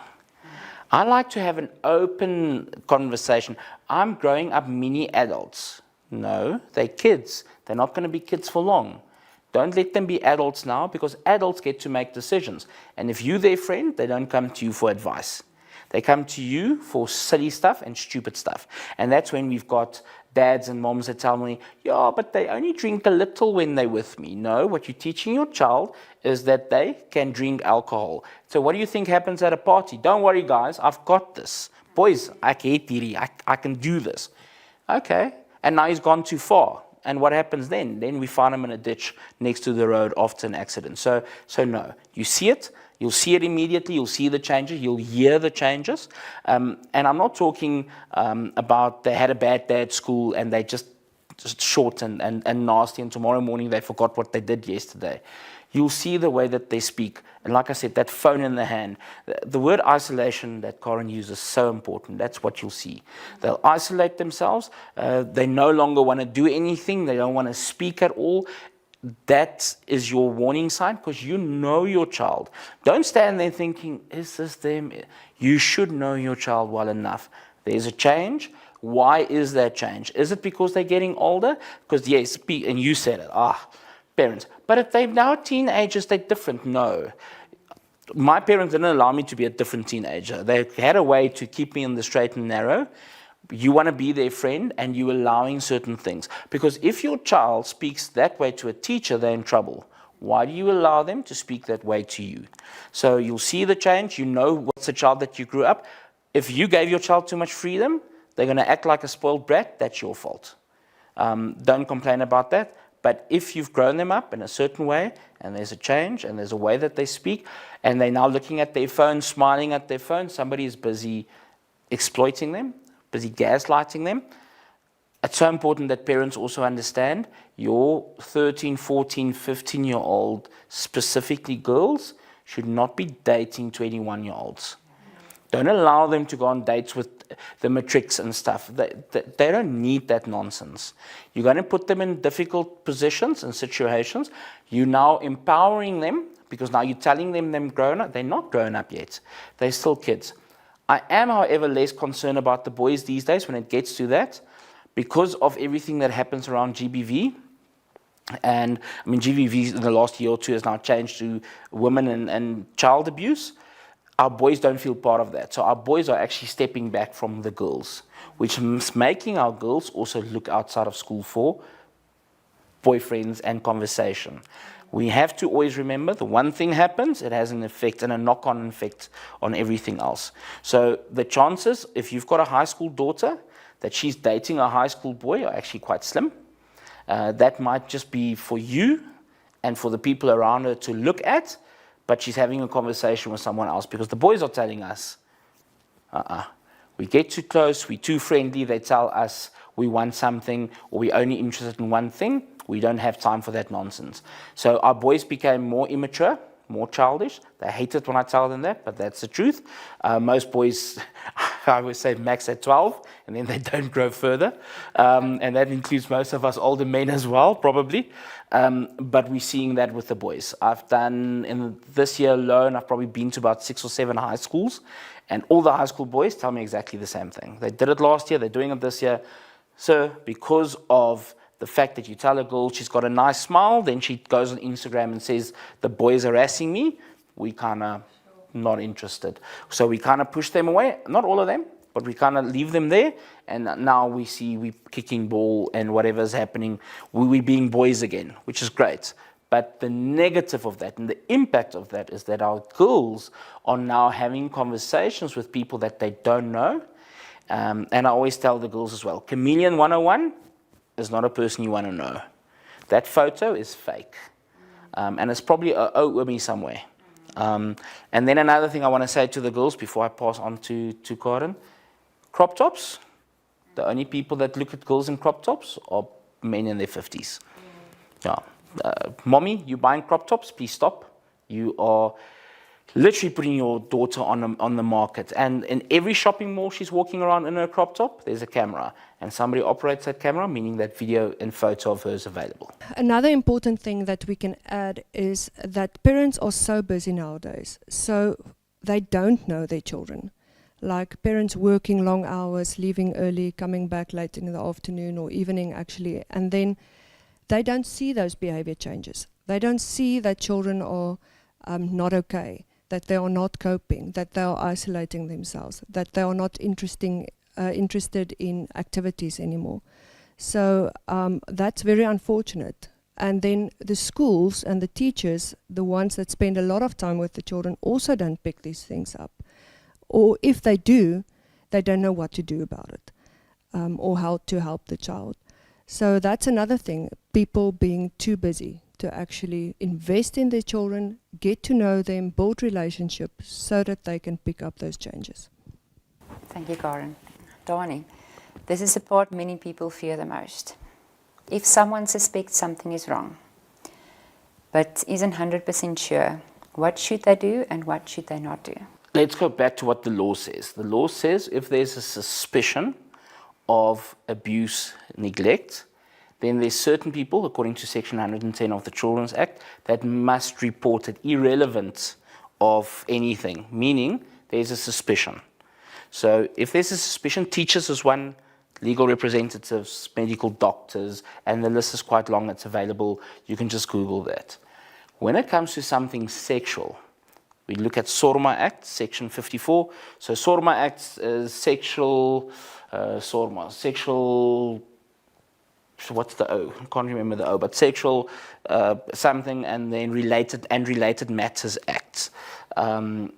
I like to have an open conversation. I'm growing up mini adults. No, they're kids. They're not going to be kids for long. Don't let them be adults now, because adults get to make decisions. And if you're their friend, they don't come to you for advice. They come to you for silly stuff and stupid stuff. And that's when we've got dads and moms that tell me, yeah, but they only drink a little when they're with me. No, what you're teaching your child is that they can drink alcohol. So what do you think happens at a party? Don't worry, guys, I've got this. Boys, I can do this. Okay, and now he's gone too far. And what happens then? Then we find him in a ditch next to the road after an accident. So no, you see it. You'll see it immediately. You'll see the changes. You'll hear the changes. And I'm not talking about they had a bad day at school and they just short and nasty, and tomorrow morning they forgot what they did yesterday. You'll see the way that they speak. And like I said, that phone in the hand. The word isolation that Karen uses is so important. That's what you'll see. They'll isolate themselves. They no longer want to do anything. They don't want to speak at all. That is your warning sign, because you know your child. Don't stand there thinking, is this them? You should know your child well enough. There's a change. Why is that change? Is it because they're getting older? Because yes, and you said it, parents. But if they're now teenagers, they're different. No. My parents didn't allow me to be a different teenager. They had a way to keep me in the straight and narrow. You want to be their friend, and you're allowing certain things. Because if your child speaks that way to a teacher, they're in trouble. Why do you allow them to speak that way to you? So you'll see the change. You know what's the child that you grew up. If you gave your child too much freedom, they're going to act like a spoiled brat. That's your fault. Don't complain about that. But if you've grown them up in a certain way, and there's a change, and there's a way that they speak, and they're now looking at their phone, smiling at their phone, somebody is busy exploiting them, busy gaslighting them. It's so important that parents also understand your 13, 14, 15-year-old, specifically girls, should not be dating 21-year-olds. Don't allow them to go on dates with the matrics and stuff. They don't need that nonsense. You're going to put them in difficult positions and situations. You're now empowering them, because now you're telling them they're grown up. They're not grown up yet. They're still kids. I am, however, less concerned about the boys these days when it gets to that, because of everything that happens around GBV. And I mean, GBV in the last year or two has now changed to women and child abuse. Our boys don't feel part of that. So our boys are actually stepping back from the girls, which is making our girls also look outside of school for boyfriends and conversation. We have to always remember, the one thing happens, it has an effect and a knock-on effect on everything else. So the chances, if you've got a high school daughter, that she's dating a high school boy are actually quite slim. That might just be for you and for the people around her to look at, but she's having a conversation with someone else, because the boys are telling us, We get too close, we're too friendly, they tell us we want something, or we're only interested in one thing. We don't have time for that nonsense. So our boys became more immature, more childish. They hate it when I tell them that, but that's the truth. Most boys, I would say, max at 12, and then they don't grow further. And that includes most of us older men as well, probably. But we're seeing that with the boys. I've done, in this year alone, I've probably been to about 6 or 7 high schools, and all the high school boys tell me exactly the same thing. They did it last year, they're doing it this year. So because of the fact that you tell a girl she's got a nice smile, then she goes on Instagram and says, the boy is harassing me, we kind of not interested. So we kind of push them away, not all of them, but we kind of leave them there, and now we see we kicking ball and whatever's happening, we being boys again, which is great. But the negative of that and the impact of that is that our girls are now having conversations with people that they don't know. And I always tell the girls as well, Chameleon 101 is not a person you want to know. That photo is fake. And it's probably with me somewhere. And then another thing I want to say to the girls before I pass on to Karen, crop tops, the only people that look at girls in crop tops are men in their 50s. Yeah. Mommy, you buying crop tops? Please stop. You are literally putting your daughter on the market. And in every shopping mall she's walking around in her crop top, there's a camera. And somebody operates that camera, meaning that video and photo of her is available. Another important thing that we can add is that parents are so busy nowadays, so they don't know their children. Like parents working long hours, leaving early, coming back late in the afternoon or evening actually, and then they don't see those behavior changes. They don't see that children are not okay, that they are not coping, that they are isolating themselves, that they are not interested in activities anymore. So that's very unfortunate. And then the schools and the teachers, the ones that spend a lot of time with the children, also don't pick these things up. Or if they do, they don't know what to do about it, or how to help the child. So that's another thing, people being too busy to actually invest in their children, get to know them, build relationships so that they can pick up those changes. Thank you, Karen. Dani, this is the part many people fear the most. If someone suspects something is wrong, but isn't 100% sure, what should they do and what should they not do? Let's go back to what the law says. The law says if there's a suspicion of abuse, neglect, then there's certain people, according to Section 110 of the Children's Act, that must report it irrelevant of anything, meaning there's a suspicion. So if there's a suspicion, teachers is one, legal representatives, medical doctors, and the list is quite long, it's available, you can just Google that. When it comes to something sexual, we look at SORMA Act, Section 54. So SORMA Act is sexual, what's the O? I can't remember the O, but sexual something, and then related matters Act. And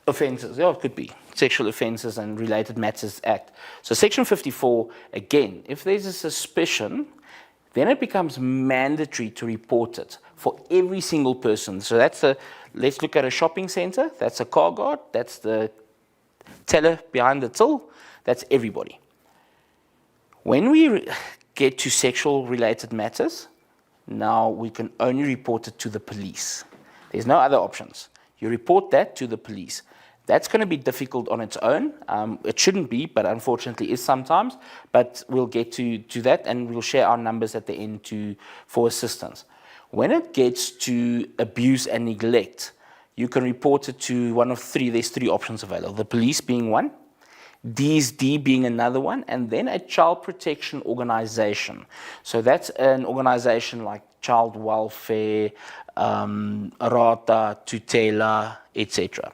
offences, yeah, it could be. Sexual Offences and Related Matters Act. So Section 54, again, if there's a suspicion, then it becomes mandatory to report it for every single person. So let's look at a shopping center, that's a car guard, that's the teller behind the till, that's everybody. When we get to sexual related matters, now we can only report it to the police. There's no other options. You report that to the police. That's going to be difficult on its own. It shouldn't be, but unfortunately is sometimes. But we'll get to that, and we'll share our numbers at the end for assistance. When it gets to abuse and neglect, you can report it to one of three. There's 3 options available. The police being one, DSD being another one, and then a child protection organization. So that's an organization like Child Welfare, Rata, Tutela, etc.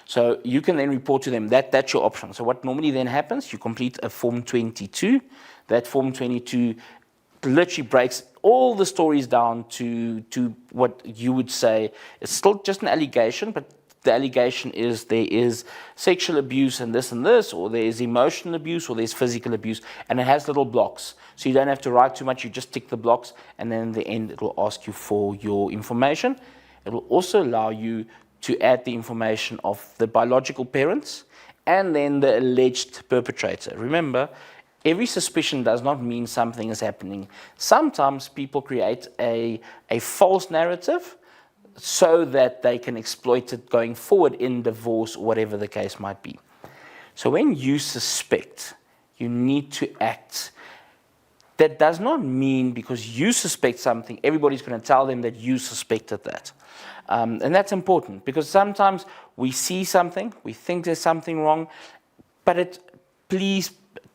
So you can then report to them. That's your option. So what normally then happens, you complete a Form 22. That Form 22 literally breaks all the stories down to what you would say is still just an allegation, but the allegation is there is sexual abuse and this, or there's emotional abuse, or there's physical abuse, and it has little blocks. So you don't have to write too much, you just tick the blocks, and then in the end it will ask you for your information. It will also allow you to add the information of the biological parents and then the alleged perpetrator. Remember, every suspicion does not mean something is happening. Sometimes people create a false narrative so that they can exploit it going forward in divorce or whatever the case might be. So when you suspect, you need to act. That does not mean because you suspect something, everybody's going to tell them that you suspected that. And that's important because sometimes we see something, we think there's something wrong, but please,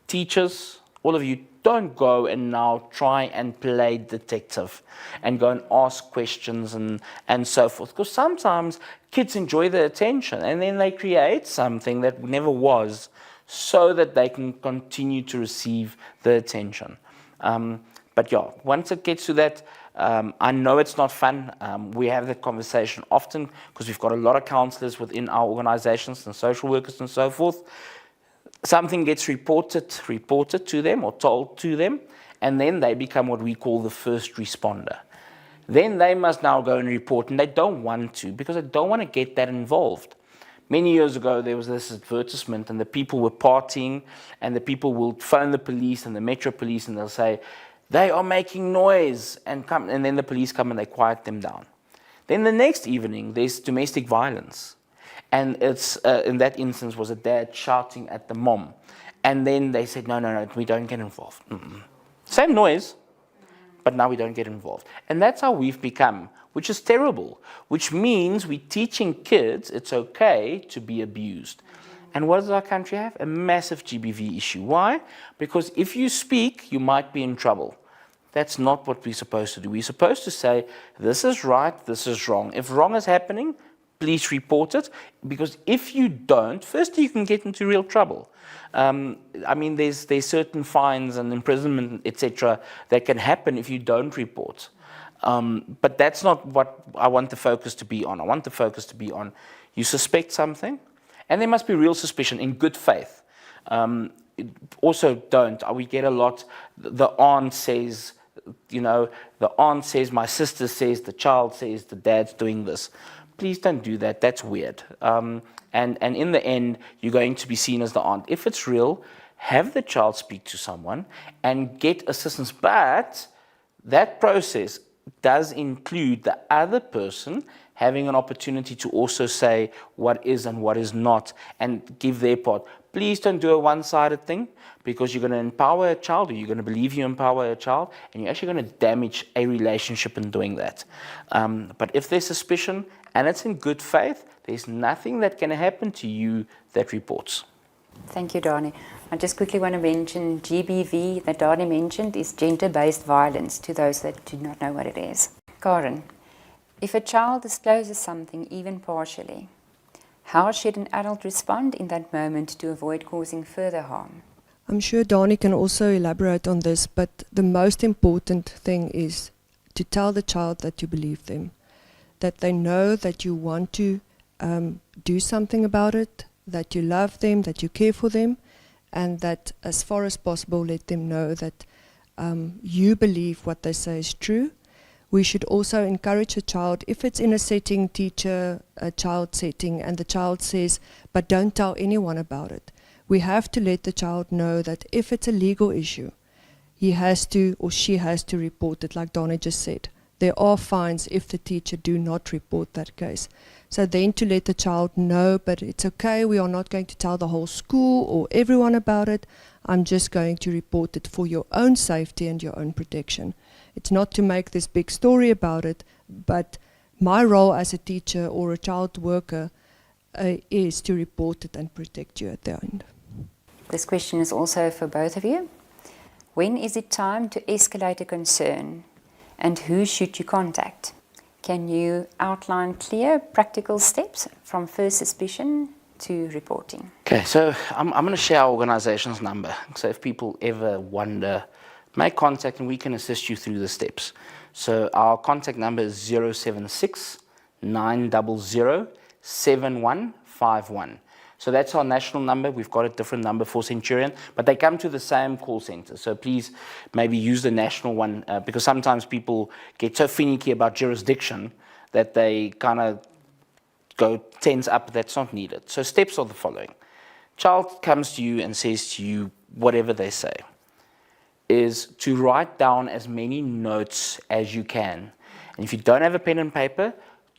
teachers, all of you, don't go and now try and play detective and go and ask questions and so forth. Because sometimes kids enjoy the attention and then they create something that never was so that they can continue to receive the attention. But yeah, once it gets to that, I know it's not fun. We have that conversation often because we've got a lot of counselors within our organizations and social workers and so forth. Something gets reported to them or told to them, and then they become what we call the first responder. Then they must now go and report, and they don't want to because they don't want to get that involved. Many years ago, there was this advertisement, and the people were partying, and the people will phone the police and the Metro Police, and they'll say, they are making noise, and then the police come and they quiet them down. Then the next evening, there's domestic violence. And it's in that instance was a dad shouting at the mom. And then they said, no, we don't get involved. Same noise, but now we don't get involved. And that's how we've become, which is terrible, which means we're teaching kids it's okay to be abused. And what does our country have? A massive GBV issue. Why? Because if you speak, you might be in trouble. That's not what we're supposed to do. We're supposed to say, this is right, this is wrong. If wrong is happening, please report it, because if you don't, firstly, you can get into real trouble. I mean, there's certain fines and imprisonment, etc., that can happen if you don't report. But that's not what I want the focus to be on. I want the focus to be on you suspect something, and there must be real suspicion in good faith. Also, don't. We get a lot, the aunt says, the aunt says, my sister says, the child says, the dad's doing this. Please don't do that. That's weird. And in the end, you're going to be seen as the aunt. If it's real, have the child speak to someone and get assistance. But that process does include the other person having an opportunity to also say what is and what is not and give their part. Please don't do a one-sided thing because you're going to empower a child, or you're going to believe you empower a child, and you're actually going to damage a relationship in doing that. But if there's suspicion and it's in good faith, there's nothing that can happen to you that reports. Thank you, Dani. I just quickly want to mention GBV that Dani mentioned is gender-based violence, to those that do not know what it is. Karen, if a child discloses something, even partially, how should an adult respond in that moment to avoid causing further harm? I'm sure Dani can also elaborate on this, but the most important thing is to tell the child that you believe them, that they know that you want to do something about it, that you love them, that you care for them, and that as far as possible let them know that you believe what they say is true. We should also encourage a child, if it's in a setting, teacher, a child setting, and the child says, but don't tell anyone about it. We have to let the child know that if it's a legal issue, he has to or she has to report it, like Dani just said. There are fines if the teacher do not report that case. So then to let the child know, but it's okay, we are not going to tell the whole school or everyone about it. I'm just going to report it for your own safety and your own protection. It's not to make this big story about it, but my role as a teacher or a child worker is to report it and protect you at the end. This question is also for both of you. When is it time to escalate a concern, and who should you contact? Can you outline clear, practical steps from first suspicion to reporting? Okay, so I'm going to share our organization's number. So if people ever wonder, make contact and we can assist you through the steps. So our contact number is 076 900 7151. So that's our national number. We've got a different number for Centurion, but they come to the same call center. So please maybe use the national one because sometimes people get so finicky about jurisdiction that they kind of go tense up, that's not needed. So steps are the following. Child comes to you and says to you, whatever they say, is to write down as many notes as you can. And if you don't have a pen and paper,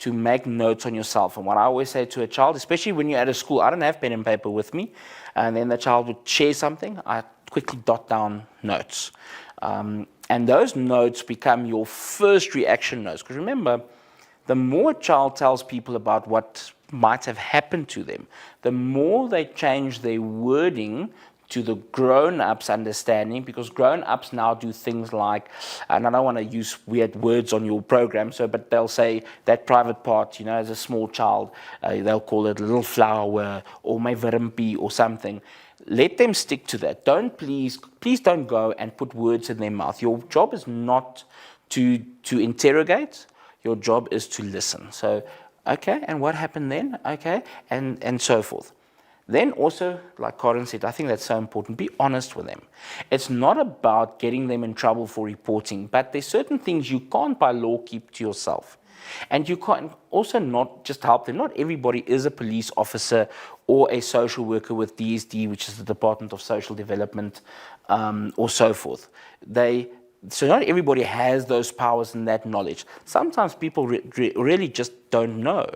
to make notes on yourself. And what I always say to a child, especially when you're at a school, I don't have pen and paper with me, and then the child would share something, I quickly dot down notes. And those notes become your first reaction notes. Because remember, the more a child tells people about what might have happened to them, the more they change their wording to the grown-ups understanding, because grown-ups now do things like, and I don't want to use weird words on your program, but they'll say that private part, as a small child, they'll call it little flower or my vermpie or something. Let them stick to that. Please don't go and put words in their mouth. Your job is not to interrogate. Your job is to listen. So, okay, and what happened then? Okay, and so forth. Then also, like Karen said, I think that's so important, be honest with them. It's not about getting them in trouble for reporting, but there's certain things you can't by law keep to yourself. And you can't also not just help them. Not everybody is a police officer or a social worker with DSD, which is the Department of Social Development, or so forth. So not everybody has those powers and that knowledge. Sometimes people really just don't know.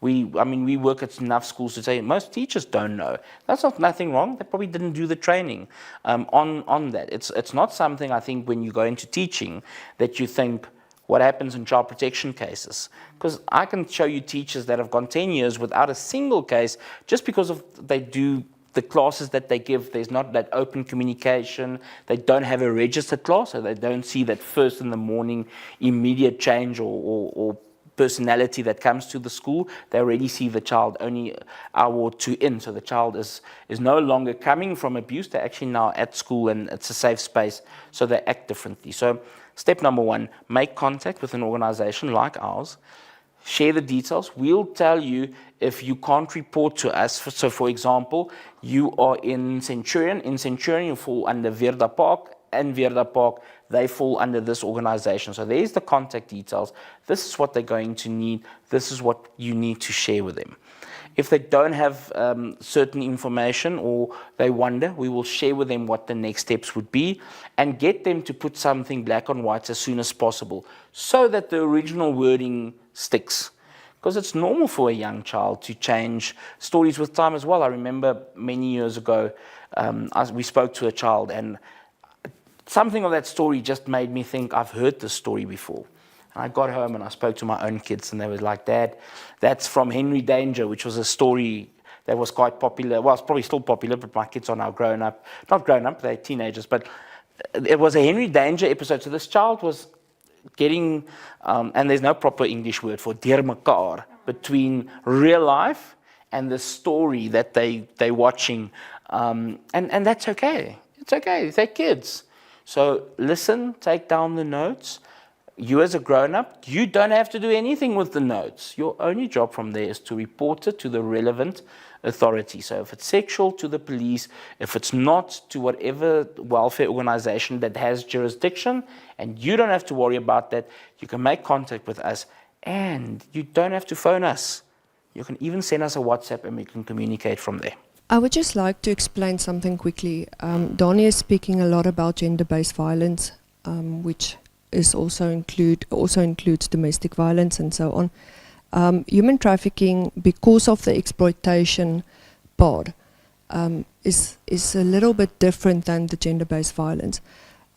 We work at enough schools to say most teachers don't know. That's nothing wrong. They probably didn't do the training on that. It's not something, I think, when you go into teaching that you think, what happens in child protection cases? Because I can show you teachers that have gone 10 years without a single case just because they do the classes that they give, there's not that open communication. They don't have a registered class, so they don't see that first in the morning immediate change or personality that comes to the school. They already see the child only an hour or two in, so the child is no longer coming from abuse. They're actually now at school and it's a safe space, so they act differently. So step number 1, make contact with an organization like ours. Share the details. We'll tell you if you can't report to us. So, for example, you are in Centurion. In Centurion, you fall under Verda Park, and Verda Park, they fall under this organization. So there's the contact details. This is what they're going to need. This is what you need to share with them. If they don't have certain information or they wonder, we will share with them what the next steps would be and get them to put something black on white as soon as possible so that the original wording sticks. Because it's normal for a young child to change stories with time as well. I remember many years ago, we spoke to a child and something of that story just made me think, I've heard this story before. And I got home and I spoke to my own kids and they were like, Dad, that's from Henry Danger, which was a story that was quite popular. Well, it's probably still popular, but my kids are now grown up. Not grown up, they're teenagers, but it was a Henry Danger episode. So this child was getting, and there's no proper English word for deurmekaar, between real life and the story that they're watching. And that's okay. It's okay, they're kids. So listen, take down the notes. You as a grown-up, you don't have to do anything with the notes. Your only job from there is to report it to the relevant authority. So if it's sexual, to the police. If it's not, to whatever welfare organization that has jurisdiction. And you don't have to worry about that. You can make contact with us. And you don't have to phone us. You can even send us a WhatsApp and we can communicate from there. I would just like to explain something quickly. Donnie is speaking a lot about gender-based violence, which is also includes domestic violence and so on. Human trafficking, because of the exploitation part, is a little bit different than the gender-based violence.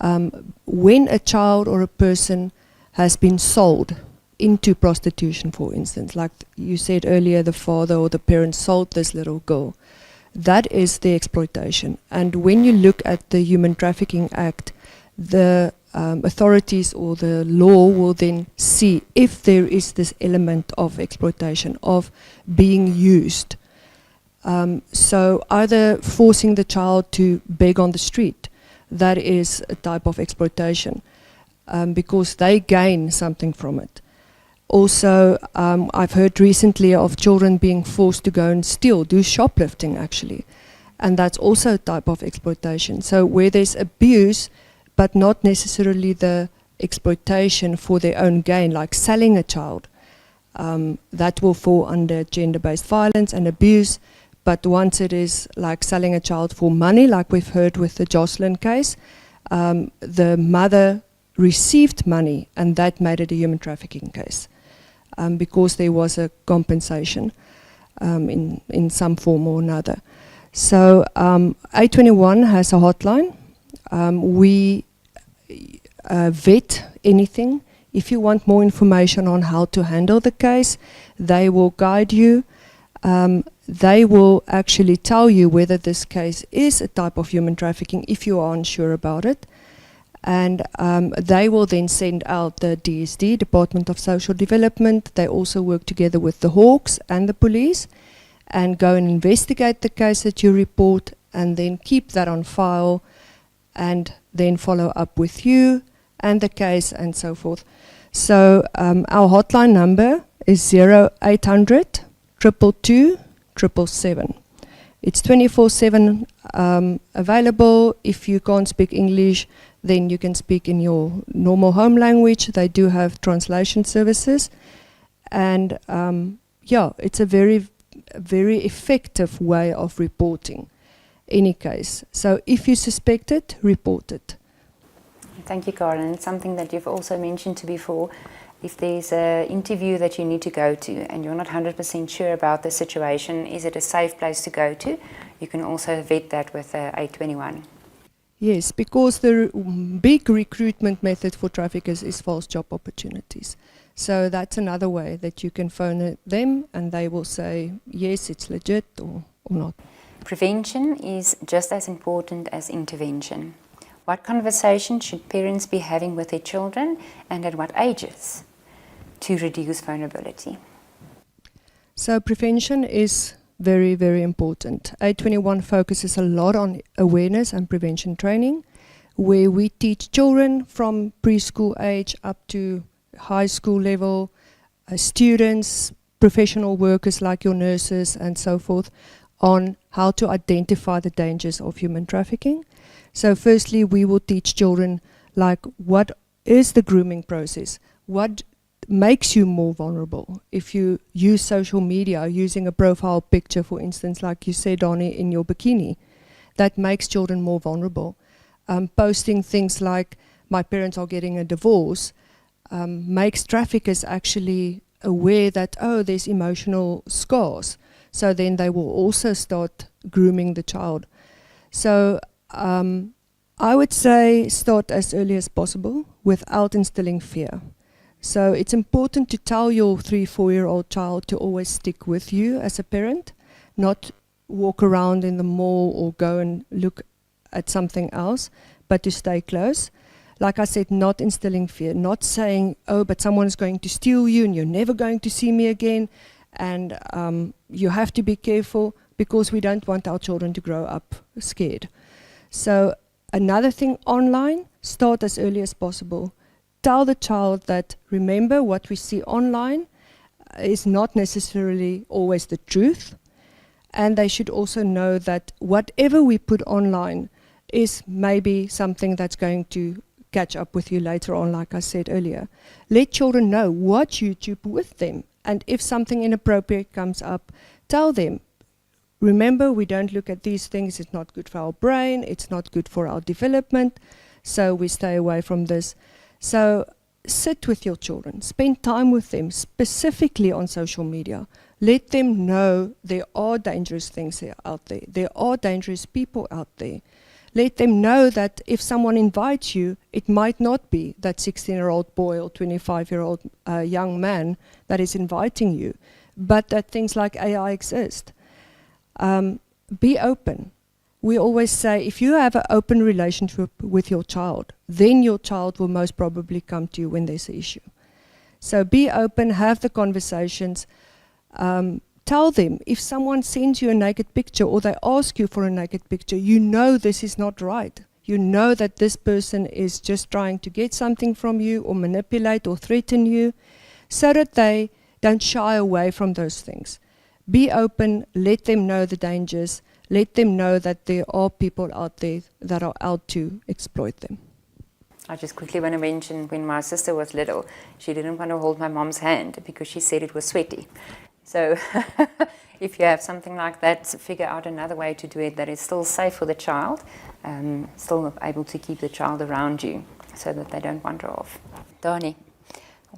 When a child or a person has been sold into prostitution, for instance, like you said earlier, the father or the parents sold this little girl, that is the exploitation. And when you look at the Human Trafficking Act, the authorities or the law will then see if there is this element of exploitation, of being used. So either forcing the child to beg on the street, that is a type of exploitation, because they gain something from it. Also, I've heard recently of children being forced to go and steal, do shoplifting actually, and that's also a type of exploitation. So where there's abuse, but not necessarily the exploitation for their own gain, like selling a child, that will fall under gender-based violence and abuse. But once it is like selling a child for money, like we've heard with the Jocelyn case, the mother received money, and that made it a human trafficking case, because there was a compensation in some form or another. So 821 has a hotline. We vet anything. If you want more information on how to handle the case, they will guide you. They will actually tell you whether this case is a type of human trafficking if you are unsure about it. And they will then send out the DSD, Department of Social Development. They also work together with the Hawks and the police and go and investigate the case that you report, and then keep that on file, and then follow up with you and the case and so forth. So our hotline number is 0800 222 777. It's 24/7 available. If you can't speak English, then you can speak in your normal home language. They do have translation services. And yeah, it's a very effective way of reporting any case. So if you suspect it, report it. Thank you, Karen. It's something that you've also mentioned to before. If there's an interview that you need to go to and you're not 100% sure about the situation, is it a safe place to go to? You can also vet that with 821. Yes, because the big recruitment method for traffickers is false job opportunities. So that's another way that you can phone them and they will say, yes, it's legit or not. Prevention is just as important as intervention. What conversation should parents be having with their children, and at what ages, to reduce vulnerability? So prevention is very, very important. 821 focuses a lot on awareness and prevention training, where we teach children from preschool age up to high school level, students, professional workers like your nurses and so forth, on how to identify the dangers of human trafficking. So firstly, we will teach children like what is the grooming process, what makes you more vulnerable. If you use social media, using a profile picture, for instance, like you said, Donnie, in your bikini, that makes children more vulnerable. Posting things like, my parents are getting a divorce, makes traffickers actually aware that, oh, there's emotional scars. So then they will also start grooming the child. So I would say start as early as possible without instilling fear. So it's important to tell your 3-4-year-old child to always stick with you as a parent, not walk around in the mall or go and look at something else, but to stay close. Like I said, not instilling fear, not saying, oh, but someone is going to steal you and you're never going to see me again, and you have to be careful, because we don't want our children to grow up scared. So another thing, online, start as early as possible. Tell the child that, remember, what we see online is not necessarily always the truth, and they should also know that whatever we put online is maybe something that's going to catch up with you later on, like I said earlier. Let children know, watch YouTube with them, and if something inappropriate comes up, tell them, remember, we don't look at these things, it's not good for our brain, it's not good for our development, so we stay away from this. So sit with your children, spend time with them, specifically on social media. Let them know there are dangerous things out there. There are dangerous people out there. Let them know that if someone invites you, it might not be that 16-year-old boy or 25-year-old young man that is inviting you, but that things like AI exist. Be open. We always say, if you have an open relationship with your child, then your child will most probably come to you when there's an issue. So be open, have the conversations. Tell them, if someone sends you a naked picture or they ask you for a naked picture, you know this is not right. You know that this person is just trying to get something from you or manipulate or threaten you, so that they don't shy away from those things. Be open, let them know the dangers, let them know that there are people out there that are out to exploit them. I just quickly want to mention when my sister was little, she didn't want to hold my mom's hand because she said it was sweaty. So if you have something like that, figure out another way to do it that is still safe for the child, still able to keep the child around you so that they don't wander off. Dani,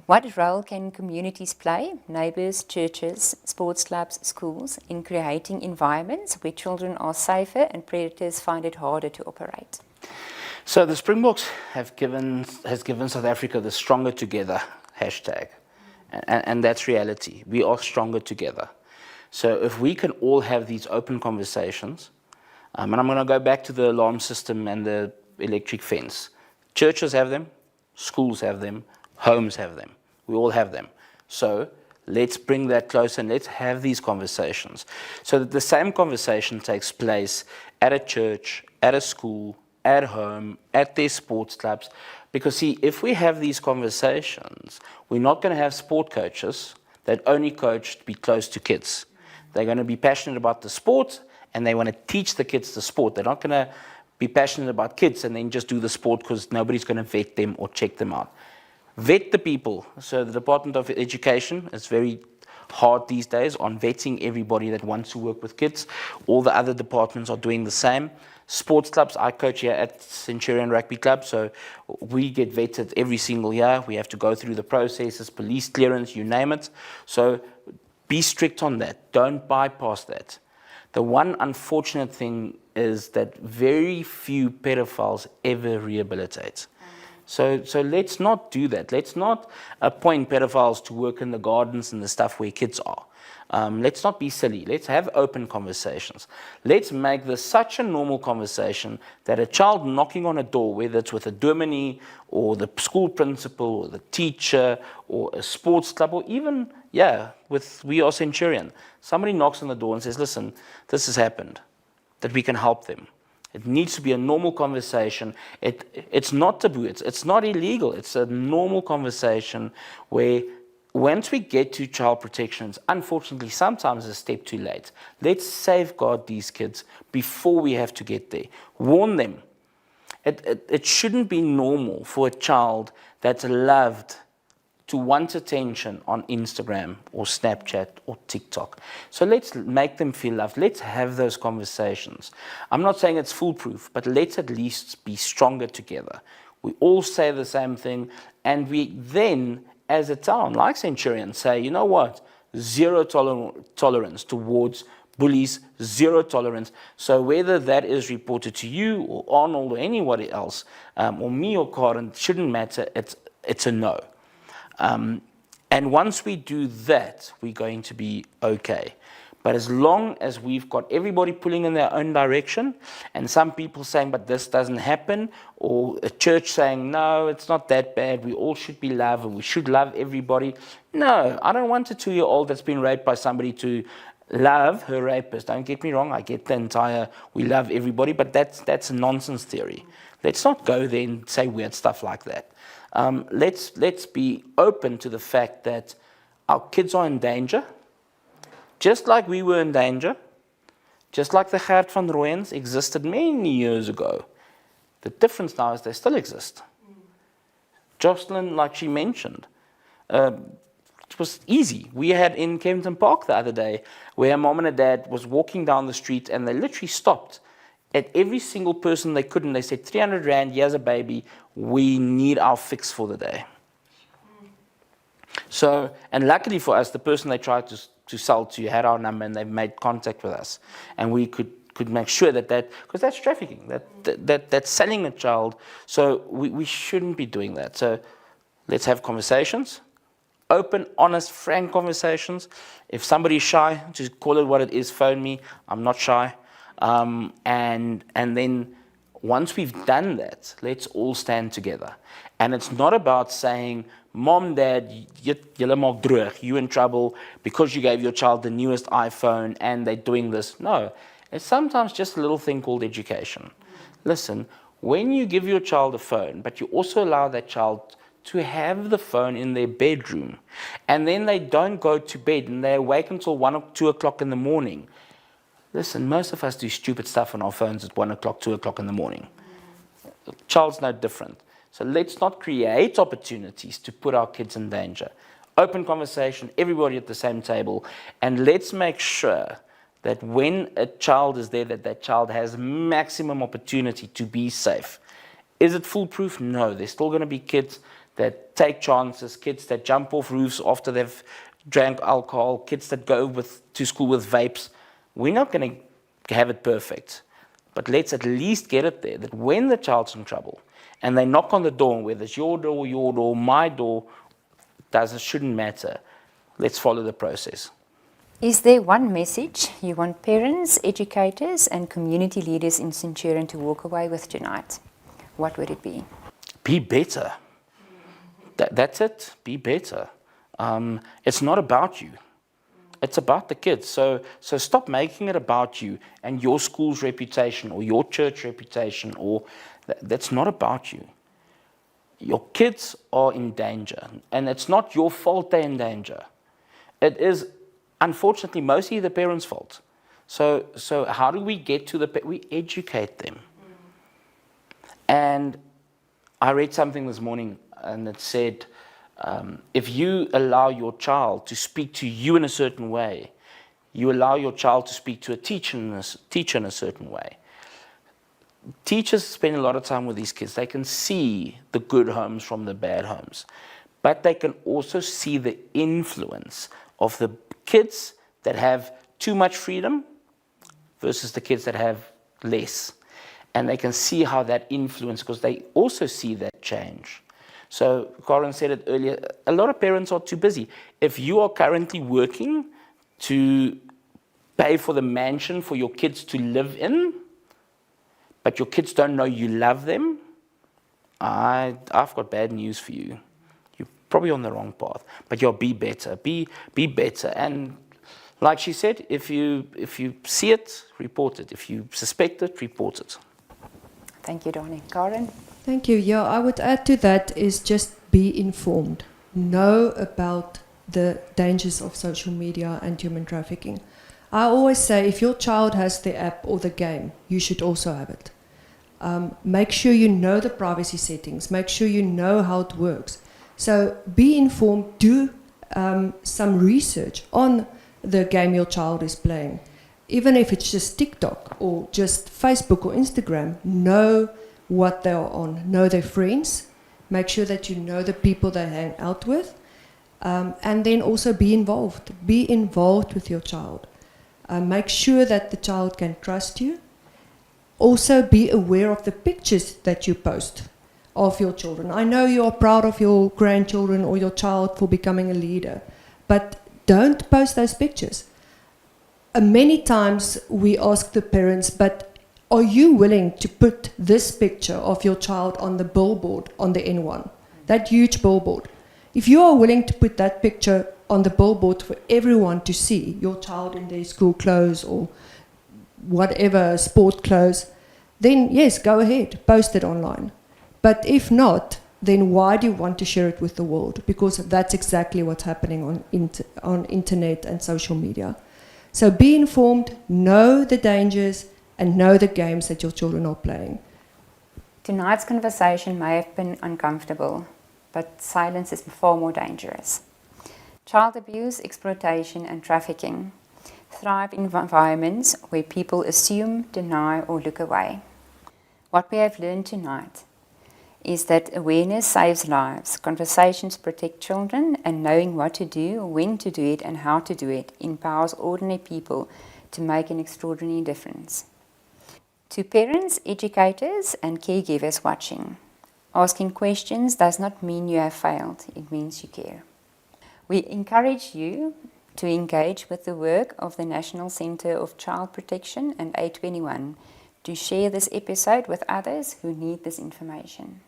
what role can communities play, neighbours, churches, sports clubs, schools, in creating environments where children are safer and predators find it harder to operate? So the Springboks has given South Africa the Stronger Together hashtag, and that's reality. We are stronger together. So if we can all have these open conversations, and I'm going to go back to the alarm system and the electric fence. Churches have them, schools have them, homes have them. We all have them. So let's bring that closer and let's have these conversations so that the same conversation takes place at a church, at a school, at home, at their sports clubs. Because see, if we have these conversations, we're not going to have sport coaches that only coach to be close to kids. They're going to be passionate about the sport and they want to teach the kids the sport. They're not going to be passionate about kids and then just do the sport because nobody's going to vet them or check them out. Vet the people. So the Department of Education is very hard these days on vetting everybody that wants to work with kids. All the other departments are doing the same. Sports clubs, I coach here at Centurion Rugby Club, so we get vetted every single year. We have to go through the processes, police clearance, you name it. So be strict on that. Don't bypass that. The one unfortunate thing is that very few pedophiles ever rehabilitate. So let's not do that. Let's not appoint pedophiles to work in the gardens and the stuff where kids are. Let's not be silly. Let's have open conversations. Let's make this such a normal conversation that a child knocking on a door, whether it's with a dominee or the school principal or the teacher or a sports club or even, with We Are Centurion, somebody knocks on the door and says, listen, this has happened, that we can help them. It needs to be a normal conversation. It's not taboo. It's not illegal. It's a normal conversation where once we get to child protection, it's unfortunately sometimes a step too late. Let's safeguard these kids before we have to get there. Warn them. It shouldn't be normal for a child that's loved to want attention on Instagram or Snapchat or TikTok. So let's make them feel loved. Let's have those conversations. I'm not saying it's foolproof, but let's at least be stronger together. We all say the same thing, and we then, as a town, like Centurion, say, you know what? Zero tolerance towards bullies, zero tolerance. So whether that is reported to you or Arnold or anybody else, or me or Karen, it shouldn't matter. It's a no. And once we do that, we're going to be okay. But as long as we've got everybody pulling in their own direction, and some people saying, but this doesn't happen, or a church saying, no, it's not that bad, we all should be loved, and we should love everybody. No, I don't want a 2-year-old that's been raped by somebody to love her rapist. Don't get me wrong, I get the entire, we love everybody, but that's a nonsense theory. Let's not go there and say weird stuff like that. Let's be open to the fact that our kids are in danger, just like we were in danger, just like the Gert van Rooyens existed many years ago. The difference now is they still exist. Jocelyn, like she mentioned, it was easy. We had in Kempton Park the other day where a mom and a dad was walking down the street and they literally stopped at every single person they could, and they said, 300 Rand, here's a baby, we need our fix for the day. So, and luckily for us, the person they tried to sell to had our number and they made contact with us. And we could make sure that because that's trafficking, that's selling a child. So we shouldn't be doing that. So let's have conversations, open, honest, frank conversations. If somebody's shy, just call it what it is, phone me, I'm not shy. And then once we've done that, let's all stand together. And it's not about saying, Mom, Dad, julle maak droog, you're in trouble because you gave your child the newest iPhone and they're doing this. No, it's sometimes just a little thing called education. Listen, when you give your child a phone, but you also allow that child to have the phone in their bedroom, and then they don't go to bed and they awake until 1 or 2 o'clock in the morning. Listen, most of us do stupid stuff on our phones at 1 o'clock, 2 o'clock in the morning. The child's no different. So let's not create opportunities to put our kids in danger. Open conversation, everybody at the same table, and let's make sure that when a child is there, that child has maximum opportunity to be safe. Is it foolproof? No. There's still going to be kids that take chances, kids that jump off roofs after they've drank alcohol, kids that go to school with vapes. We're not going to have it perfect. But let's at least get it there, that when the child's in trouble and they knock on the door, whether it's your door, my door, shouldn't matter. Let's follow the process. Is there one message you want parents, educators, and community leaders in Centurion to walk away with tonight? What would it be? Be better. That's it. Be better. It's not about you. It's about the kids. So stop making it about you and your school's reputation or your church reputation. That's not about you. Your kids are in danger, and it's not your fault they're in danger. It is, unfortunately, mostly the parents' fault. So how do we get to we educate them. And I read something this morning, and it said, if you allow your child to speak to you in a certain way, you allow your child to speak to a teacher in a certain way. Teachers spend a lot of time with these kids. They can see the good homes from the bad homes, but they can also see the influence of the kids that have too much freedom versus the kids that have less. And they can see how that influence, because they also see that change. So Karen said it earlier, a lot of parents are too busy. If you are currently working to pay for the mansion for your kids to live in, but your kids don't know you love them, I've got bad news for you. You're probably on the wrong path. But you'll be better. Be better. And like she said, if you see it, report it. If you suspect it, report it. Thank you, Donnie. Karen? Thank you. Yeah, I would add to that is just be informed. Know about the dangers of social media and human trafficking. I always say if your child has the app or the game, you should also have it. Make sure you know the privacy settings. Make sure you know how it works. So be informed. Do some research on the game your child is playing. Even if it's just TikTok or just Facebook or Instagram, know what they are on. Know their friends. Make sure that you know the people they hang out with. And then also be involved. Be involved with your child. Make sure that the child can trust you. Also be aware of the pictures that you post of your children. I know you are proud of your grandchildren or your child for becoming a leader, but don't post those pictures. Many times we ask the parents, but are you willing to put this picture of your child on the billboard on the N1, that huge billboard? If you are willing to put that picture on the billboard for everyone to see, your child in their school clothes or whatever, sport clothes, then yes, go ahead, post it online. But if not, then why do you want to share it with the world? Because that's exactly what's happening on internet and social media. So be informed, know the dangers, and know the games that your children are playing. Tonight's conversation may have been uncomfortable, but silence is far more dangerous. Child abuse, exploitation, and trafficking thrive in environments where people assume, deny, or look away. What we have learned tonight is that awareness saves lives, conversations protect children, and knowing what to do, when to do it, and how to do it empowers ordinary people to make an extraordinary difference. To parents, educators, and caregivers watching, asking questions does not mean you have failed, it means you care. We encourage you to engage with the work of the National Centre of Child Protection and A21 to share this episode with others who need this information.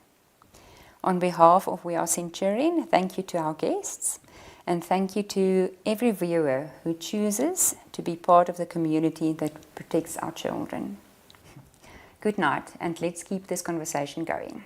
On behalf of We Are Centurion, thank you to our guests and thank you to every viewer who chooses to be part of the community that protects our children. Good night, and let's keep this conversation going.